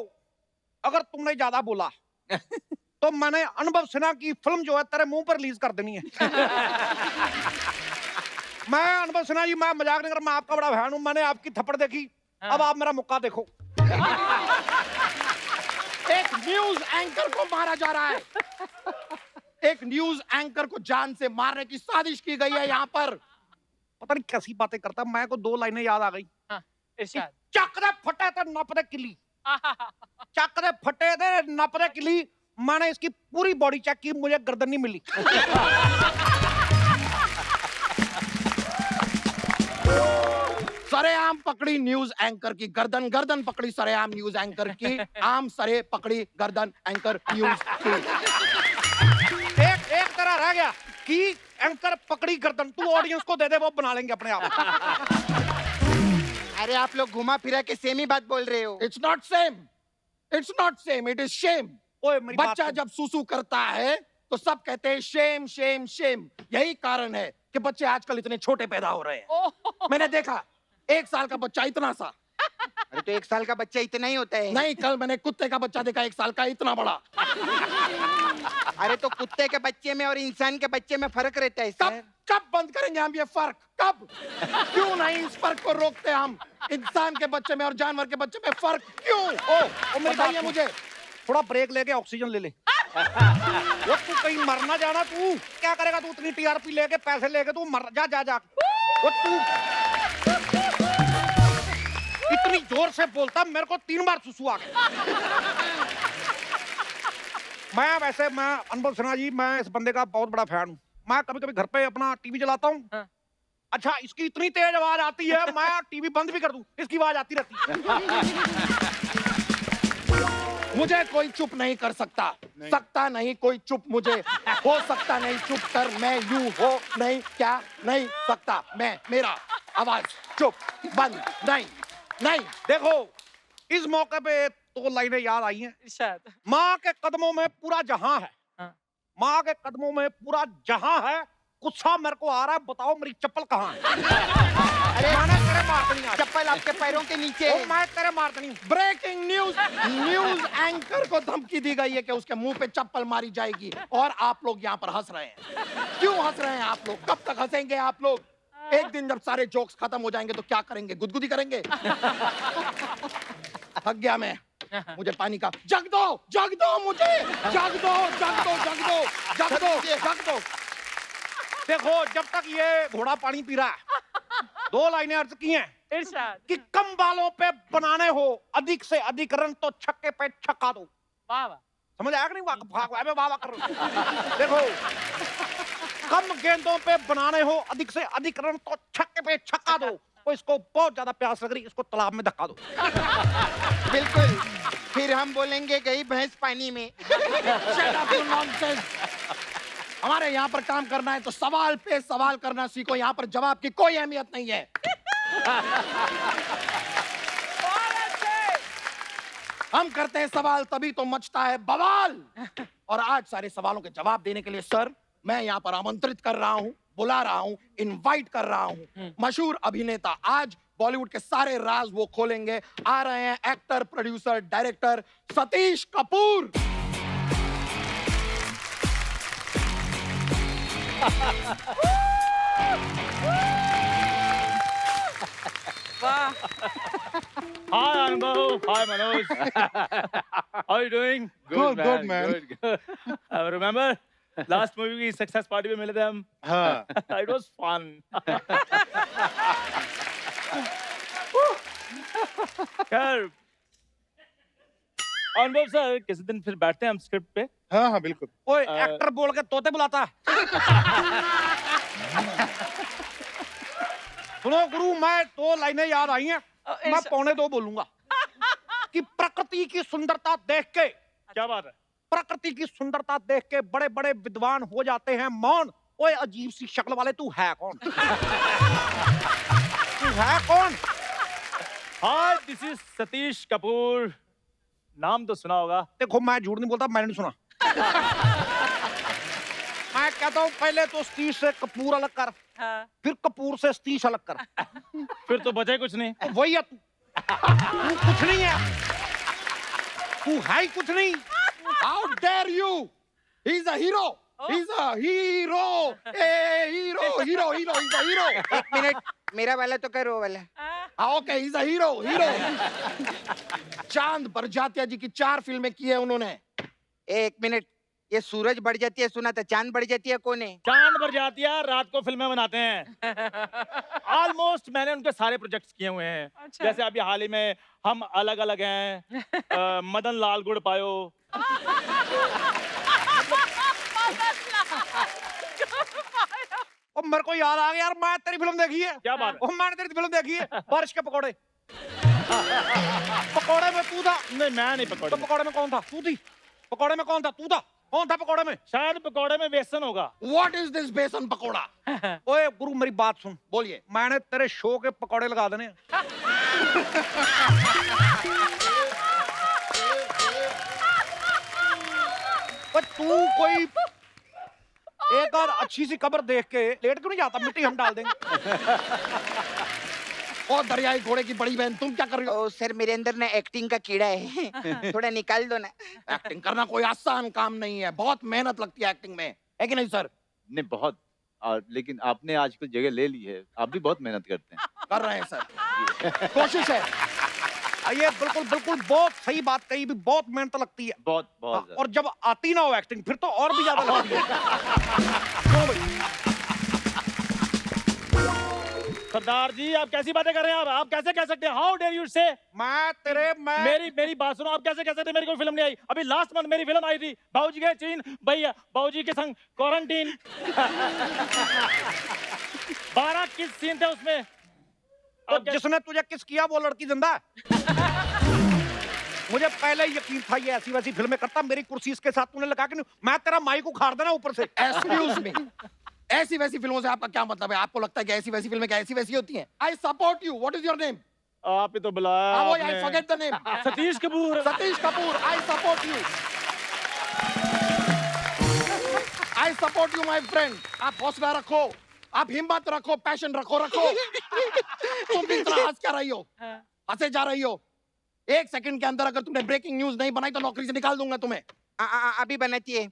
अगर तुमने ज्यादा बोला तो मैंने अनुभव सिन्हा की फिल्म जो है तेरे मुंह पर रिलीज कर देनी है। मैं अनुभव सिन्हा जी, मैं मजाक नहीं कर, मैं आपका बड़ा फैन हूं। मैंने आपकी थप्पड़ देखी, अब आप मेरा मुक्का देखो। एक न्यूज एंकर को मारा जा रहा है। एक न्यूज एंकर को जान से मारने की साजिश की गई है यहाँ पर। पता नहीं कैसी बातें करता है। मैं को 2 लाइनें याद आ गई। इरशाद। चक दे फटे ते नप दे किली, चक दे फटे ते नप दे किली। मैंने इसकी पूरी बॉडी चेक की, मुझे गर्दन नहीं मिली। सरेआम पकड़ी न्यूज एंकर की गर्दन, गर्दन पकड़ी सरेआम न्यूज एंकर की, आम सरे पकड़ी गर्दन एंकर न्यूज की। एक तरह रह गया कि एंकर पकड़ी गर्दन। तू ऑडियंस को दे दे, वो बना लेंगे अपने आप। अरे आप लोग घुमा फिरा के सेम ही बात बोल रहे हो। It's not same, it's not same, it is shame. ओए मेरी बात बच्चा सुन। जब सुसु करता है तो सब कहते हैं शेम शेम शेम। यही कारण है कि बच्चे आजकल इतने छोटे पैदा हो रहे हैं। मैंने देखा 1 साल का बच्चा इतना सा। अरे तो 1 साल का बच्चा इतना ही होता है? नहीं, कल मैंने कुत्ते का बच्चा देखा 1 साल का, इतना बड़ा। अरे तो कुत्ते के बच्चे में और इंसान के बच्चे में फर्क रहता है कब सर। कब बंद करेंगे हम ये फर्क? कब? क्यों नहीं इस फर्क को रोकते हम? इंसान के बच्चे में और जानवर के बच्चे में फर्क क्यों? ओ मेरी बात बताइए सुन। मुझे। थोड़ा ब्रेक लेके ऑक्सीजन ले ले। वो तू कहीं मर ना जाना। तू क्या करेगा? तू इतनी टीआरपी लेके पैसे लेके तू मर जा जा जा। वो तू इतनी जोर से बोलता, मेरे को 3 बार सुसु आ गया। मैं अनुभव सिन्हा जी, मैं इस बंदे का बहुत बड़ा फैन हूँ। मैं कभी कभी घर पे अपना टीवी चलाता हूँ। हाँ। अच्छा, इसकी इतनी तेज आवाज आती है, मैं टीवी बंद भी कर दूं, इसकी आवाज आती रहती है। मुझे कोई चुप नहीं कर सकता। सकता नहीं कोई चुप मुझे। हो सकता नहीं चुप कर मैं यूं हो नहीं क्या नहीं सकता मैं। मेरा आवाज चुप बंद नहीं नहीं। देखो, इस मौके पे 2 लाइनें याद आई हैं। इरशाद। माँ के कदमों में पूरा जहां है। हाँ। माँ के कदमों में पूरा जहां है। गुस्सा मेरे को आ रहा है, बताओ मेरी चप्पल कहाँ है? अरे मैंने तेरे मार देनी आज। चप्पल आपके पैरों के नीचे ओ, है। मैं तेरे मार देनी। Breaking news. न्यूज एंकर को धमकी दी गई है कि उसके मुंह पे चप्पल मारी जाएगी और आप लोग यहाँ पर हंस रहे हैं। क्यों हंस रहे हैं आप लोग? कब तक हंसेंगे आप लोग? एक दिन जब सारे जोक्स खत्म हो जाएंगे तो क्या करेंगे? गुदगुदी करेंगे? थक गया मैं। मुझे पानी का जग दो मुझे। जग दो। देखो, जब तक ये घोड़ा पानी पी रहा है, 2 लाइनें अर्ज की हैं इरशाद। कि कम बालों पे बनाने हो अधिक से अधिक रन तो छक्के पे छक्का दो। वाह वाह। समझ आया कि नहीं? मैं वाह कर रहा हूं। देखो, कम गेंदों पे बनाने हो अधिक से अधिक रन तो छक्के पे छक्का दो। तो इसको बहुत ज्यादा प्यास लग रही, इसको तालाब में धक्का दो। बिल्कुल। फिर हम बोलेंगे गई भैंस पानी में। Shut up, you nonsense! हमारे यहाँ पर काम करना है तो सवाल पे सवाल करना सीखो। यहाँ पर जवाब की कोई अहमियत नहीं है। हम करते हैं सवाल तभी तो मचता है बवाल। और आज सारे सवालों के जवाब देने के लिए सर मैं यहाँ पर आमंत्रित कर रहा हूँ, बुला रहा हूँ, इनवाइट कर रहा हूँ मशहूर अभिनेता। आज बॉलीवुड के सारे राज वो खोलेंगे। आ रहे हैं actor, producer, director Satish Kapoor. वाह। Hi Anubhav, hi Manoj. How are you doing? Good, man. Good. Remember last movie की success party में मिले थे हम? हाँ। It was fun. यार अनुभव सर, किसी दिन फिर बैठते हैं हम स्क्रिप्ट पे। हाँ बिल्कुल। ओए, एक्टर बोल के तोते बुलाता है। सुनो गुरु, मैं 2 लाइनें याद आई हैं, मैं 1:45 बोलूंगा कि प्रकृति की सुंदरता देख के, क्या बात है? प्रकृति की सुंदरता देख के बड़े बड़े विद्वान हो जाते हैं मौन। ओए, अजीब सी शक्ल वाले, तू है कौन? तू है कौन? Hi, this is Satish Kapoor. नाम तो सुना होगा। देखो, मैं झूठ नहीं बोलता, मैंने नहीं सुना। मैं कहता हूँ पहले तो सतीश से कपूर अलग कर, हाँ। फिर कपूर से सतीश अलग कर। फिर तो बचे कुछ नहीं। तो वही है तू। तू कुछ नहीं है, तू है ही कुछ नहीं। How dare you? He's a hero. He's a hero. Hey, hero. He's a hero. 1 minute, मेरा वाला तो करो वाला। Okay, he's a hero. चांद बरजातिया जी की 4 फिल्में की है उन्होंने। 1 मिनट, ये सूरज बढ़ जाती है सुना था, चांद बढ़ जाती है कौन है? चांद भर जाती है, रात को फिल्में बनाते हैं। ऑलमोस्ट मैंने उनके सारे प्रोजेक्ट्स किए हुए हैं। अच्छा। जैसे अभी हाल ही में हम अलग अलग हैं, मदन लाल गुड़ पायो। और मेरे को याद आ गया यार, मैं तेरी फिल्म देखी है। क्या बात है? और मैंने तेरी फिल्म देखी है, बारिश के पकौड़े। पकौड़े में तू था? नहीं, मैं नहीं तो पकौड़े। पकौड़े में कौन था? तू थी। पकौड़े में कौन था? तू था। कौन था पकौड़े में? शायद पकौड़े में बेसन होगा। What is this बेसन पकोड़ा? ओए गुरु, मेरी बात सुन। बोलिए। मैंने तेरे शो के पकौड़े लगा देने हैं। पर तू कोई एक और अच्छी सी कब्र देख के लेट क्यों नहीं जाता? मिट्टी हम डाल देंगे। और दरियाई घोड़े की बड़ी बहन, तुम क्या कर रही हो? ओ सर, मेरे अंदर ना एक्टिंग का कीड़ा है। थोड़ा निकाल दो ना। एक्टिंग करना कोई आसान काम नहीं है, बहुत मेहनत लगती है एक्टिंग में, है कि नहीं सर? नहीं, बहुत। लेकिन आपने आजकल जगह ले ली है, आप भी बहुत मेहनत करते हैं। कर रहे हैं सर, कोशिश है। ये बिल्कुल बिल्कुल बहुत सही बात कही, भी बहुत मेहनत लगती है। बहुत बहुत और जब आती ना हो एक्टिंग फिर तो और भी ज्यादा लगती है। सरदार जी आप कैसी बातें कर रहे हैं? आप कैसे कह सकते हैं? हाउ डेयर यू से? मेरी बात सुनो, आप कैसे कह सकते हैं मेरी कोई फिल्म नहीं आई? अभी लास्ट मंथ मेरी फिल्म आई थी, बाबूजी गए चीन, भैया बाबूजी के संग क्वारंटीन। 12 किस सीन थे उसमें? और जिसने तुझे किस किया वो लड़की जिंदा है। मुझे पहले ही यकीन था ये ऐसी वैसी फिल्में करता, मेरी कुर्सी इसके साथ तूने लगा के नहीं, मैं तेरा माइक उखाड़ देना ऊपर से। एक्सक्यूज मी, ऐसी वैसी फिल्मों से आपका क्या मतलब है? आपको लगता है कि ऐसी वैसी फिल्में क्या ऐसी वैसी होती हैं? I support you. What is your name? आप ही तो बुलाया आई आपने। Forget the name. Satish Kapoor. Satish Kapoor, I support you. I support you my friend. आप हौसला रखो, आप हिम्मत रखो, पैशन रखो। तुम भी इतना हंस क्या रही हो? हंसे जा रही हो। 1 सेकंड के अंदर अगर तुमने ब्रेकिंग न्यूज नहीं बनाई तो नौकरी से निकाल दूंगा तुम्हें। अभी बनाती है।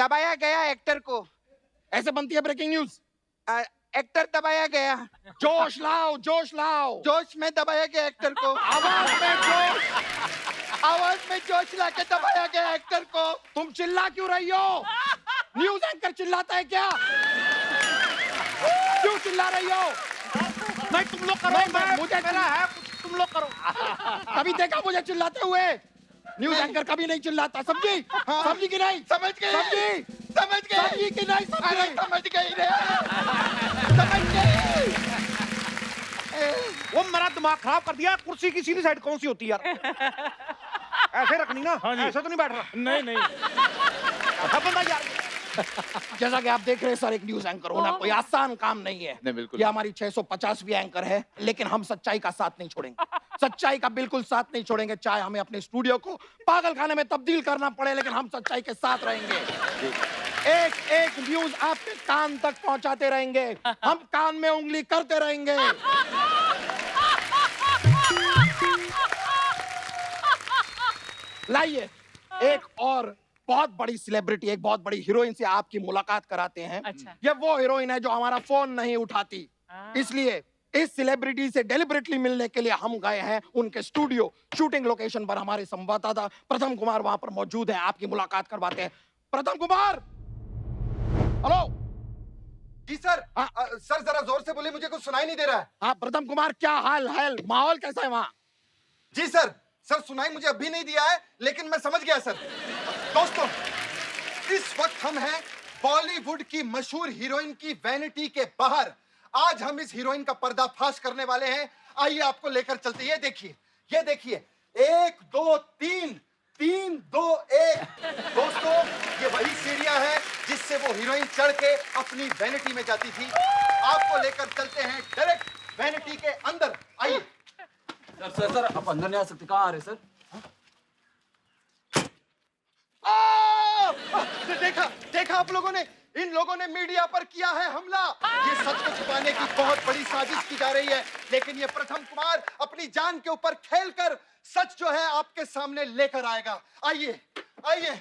दबाया गया एक्टर को। ऐसे बनती है ब्रेकिंग न्यूज। एक्टर दबाया गया। जोश लाओ, जोश लाओ। जोश में दबाया गया एक्टर को। आवाज में जोश। आवाज में जोश लाके दबाया गया एक्टर को। तुम चिल्ला क्यों रही हो? न्यूज एंकर चिल्लाता है क्या? क्यों चिल्ला रही हो? नहीं तुम लोग करो, नहीं, मुझे मेरा है कुछ, तुम लोग करो। कभी देखा मुझे चिल्लाते हुए? न्यूज एंकर कभी नहीं चिल्लाता, समझी? समझी कि नहीं? समझ गए। समझी? समझ गए। समझी कि नहीं अरे समझी? समझ गई रे। समझ गई। वो मेरा दिमाग खराब कर दिया। कुर्सी की सीधी साइड कौन सी होती है यार? ऐसे रखनी ना। हाँ जी। ऐसे तो नहीं बैठ रहा। नहीं ऐसा बंदा यार। जैसा कि आप देख रहे हैं सर, एक न्यूज एंकर होना कोई आसान काम नहीं है। नहीं, बिल्कुल। ये हमारी 650वीं एंकर है, लेकिन हम सच्चाई का साथ नहीं छोड़ेंगे। सच्चाई का बिल्कुल साथ नहीं छोड़ेंगे, चाहे हमें अपने स्टूडियो को पागल खाने में तब्दील करना पड़े, लेकिन हम सच्चाई के साथ रहेंगे। एक एक न्यूज आपके कान तक पहुंचाते रहेंगे, हम कान में उंगली करते रहेंगे। लाइए एक और बहुत बड़ी सेलिब्रिटी, एक बहुत बड़ी हीरोइन से आपकी मुलाकात कराते हैं। अच्छा। ये वो हीरोइन है जो हमारा फोन नहीं उठाती, इसलिए इस सेलिब्रिटी से डेलिबरेटली मिलने के लिए हम गए हैं उनके स्टूडियो शूटिंग लोकेशन पर। हमारे संवाददाता प्रथम कुमार वहां पर मौजूद हैं, आपकी मुलाकात करवाते हैं। प्रथम कुमार, हेलो। जी सर। सर जरा जोर से बोले, मुझे कुछ सुनाई नहीं दे रहा है। हाँ प्रथम कुमार, क्या हाल है? माहौल कैसा है वहाँ? जी सर। सर सुनाई मुझे अभी नहीं दिया है, लेकिन मैं समझ गया सर। दोस्तों, इस वक्त हम हैं बॉलीवुड की मशहूर हीरोइन की वैनिटी के बाहर। आज हम इस हीरोइन का पर्दाफाश करने वाले हैं। आइए आपको लेकर चलते। ये देखिए, ये देखिए, 1 2 3 3 2 1। दोस्तों, ये वही सीढ़ियां है जिससे वो हीरोइन चढ़ के अपनी वैनिटी में जाती थी। आपको लेकर चलते हैं डायरेक्ट वैनिटी के अंदर। आइए। सर आप अंदर नहीं आ सकते। कहाँ आ रहे सर? देखा देखा आप लोगों ने, इन लोगों ने मीडिया पर किया है हमला। ये सच को छुपाने की बहुत बड़ी साजिश की जा रही है, लेकिन ये प्रथम कुमार अपनी जान के ऊपर खेलकर सच जो है आपके सामने लेकर आएगा। आइए आइए।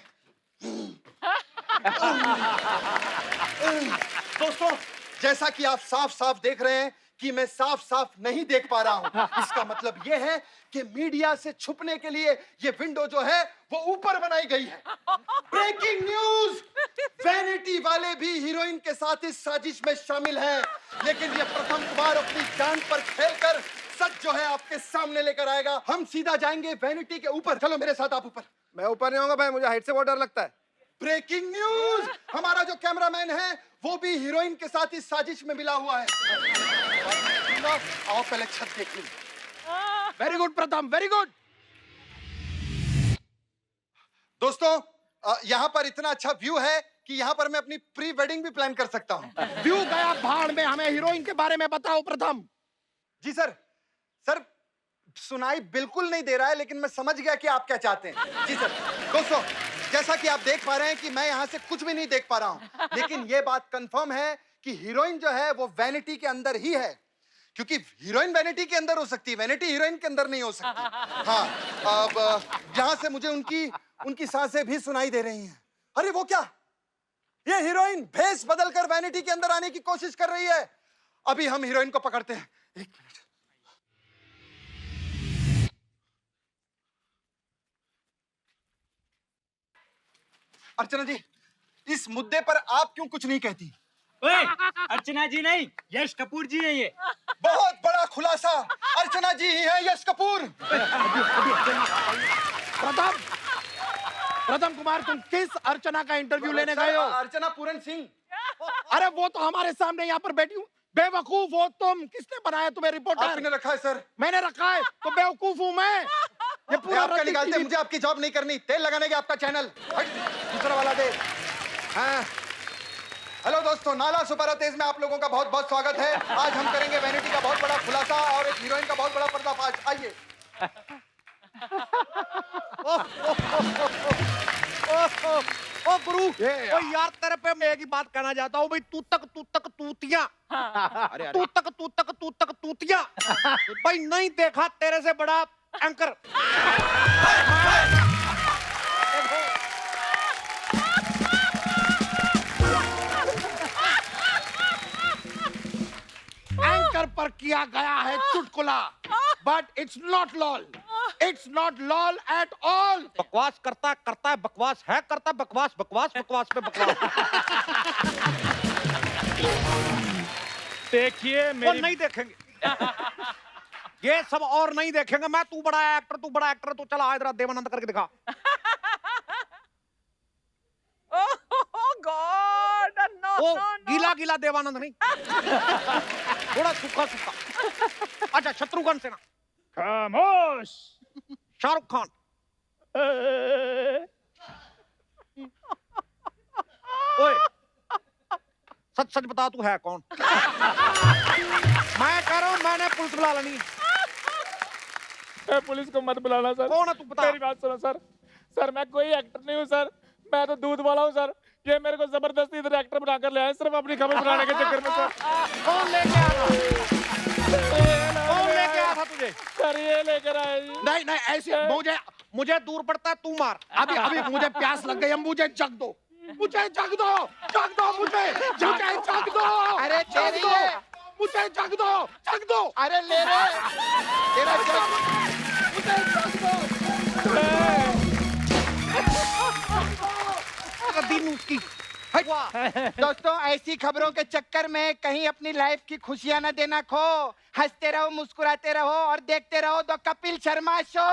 दोस्तों, जैसा कि आप साफ साफ देख रहे हैं कि मैं साफ साफ नहीं देख पा रहा हूं, इसका मतलब यह है कि मीडिया से छुपने के लिए ये विंडो जो है वो ऊपर बनाई गई है। ब्रेकिंग न्यूज, वैनिटी वाले भी हीरोइन के साथ इस साजिश में शामिल हैं, लेकिन ये प्रथम कुमार अपनी जान पर खेलकर सच जो है आपके सामने लेकर आएगा। हम सीधा जाएंगे वैनिटी के ऊपर। चलो मेरे साथ आप ऊपर। मैं ऊपर नहीं होऊंगा भाई, मुझे हाइट से बहुत डर लगता है। ब्रेकिंग न्यूज, हमारा जो कैमरामैन है वो भी हीरोइन के साथ इस साजिश में मिला हुआ है। आओ पहले छत देख लीजिए। वेरी गुड प्रथम, वेरी गुड। दोस्तों, यहाँ पर इतना अच्छा व्यू है कि यहाँ पर मैं अपनी प्री वेडिंग भी प्लान कर सकता हूँ। व्यू गया भाड़ में, हमें हीरोइन के बारे में बताओ प्रथम। जी सर। सर सुनाई बिल्कुल नहीं दे रहा है, लेकिन मैं समझ गया कि आप क्या चाहते हैं। जी सर। दोस्तों, जैसा कि आप देख पा रहे हैं कि मैं यहाँ से कुछ भी नहीं देख पा रहा हूँ, लेकिन ये बात कंफर्म है कि हीरोइन जो है वो वैनिटी के अंदर ही है, क्योंकि हीरोइन वैनिटी के अंदर हो सकती है, वैनिटी हीरोइन के अंदर नहीं हो सकती। हाँ, अब यहाँ से मुझे उनकी सांसें भी सुनाई दे रही हैं। अरे वो क्या, ये हीरोइन भेष बदलकर वैनिटी के अंदर आने की कोशिश कर रही है। अभी हम हीरोइन को पकड़ते हैं। 1 मिनट। अर्चना जी, इस मुद्दे पर आप क्यों कुछ नहीं कहती? अर्चना जी नहीं, यश कपूर जी है ये। बहुत बड़ा खुलासा, अर्चना जी ही हैं यश कपूर। प्रथम प्रथम कुमार, तुम किस अर्चना का इंटरव्यू लेने गए हो? अर्चना पूरन सिंह। अरे वो तो हमारे सामने यहाँ पर बैठी हूँ। बेवकूफ हो तुम, किसने बनाया तुम्हें रिपोर्टर? आपने रखा है सर। मैंने रखा है तो बेवकूफ हूँ मैं। ये पूरा आपका निकालते, मुझे आपकी जॉब नहीं करनी। तेल लगाने के आपका चैनल। हट, दूसरा वाला दे। हाँ। हेलो दोस्तों, नाला सुपारा तेज में आप लोगों का बहुत बहुत स्वागत है। आज हम करेंगे वैनिटी का बहुत बड़ा खुलासा और एक हीरोइन का बहुत बड़ा पर्दाफाश। आइए। ओ गुरु, ओ यार तेरे पे मैं एक ही बात कहना चाहता हूँ भाई, तू तक तूतिया, तू तक तूतिया भाई, नहीं देखा तेरे से बड़ा एंकर। एंकर पर किया गया है चुटकुला, but it's not lol, it's not lol at all. बकवास करता है बकवास है, करता बकवास पे बकवास। देखिए वो मेरी नहीं देखेंगे ये सब, और नहीं देखेंगे। मैं तू बड़ा एक्टर, तू चला इधर देवानंद करके दिखा। गॉड, नो वो नो गीला देवानंद नहीं, थोड़ा सूखा। अच्छा, शत्रुघ्न सिन्हा, खामोश। शाहरुख खान, ओए सच बता तू है कौन? मैं कह रहा हूं, मैंने पुलिस बुला लेनी। पुलिस को मत बुलाना सर। कौन है तू, बता। मेरी बात सुनो सर। सर मैं कोई एक्टर नहीं हूँ सर, मैं तो दूध वाला हूँ सर। ये मेरे को जबरदस्ती इधर एक्टर बनाकर ले आए सिर्फ अपनी खबर बनाने के चक्कर में सर। कौन लेके आया था तुझे? सर ये लेकर आए जी। नहीं ऐसे मुझे दूर पड़ता है, तू मार। अभी मुझे प्यास लग गई है, मुझे जग दो, मुझे जग दो। अरे जग तेरी दो, है। मुझे जग दो। अरे ले रे, तेरा जग। मुझे जग दो। दिन उसकी। दोस्तों, ऐसी खबरों के चक्कर में कहीं अपनी लाइफ की खुशियां न देना खो। हंसते रहो, मुस्कुराते रहो और देखते रहो द कपिल शर्मा शो।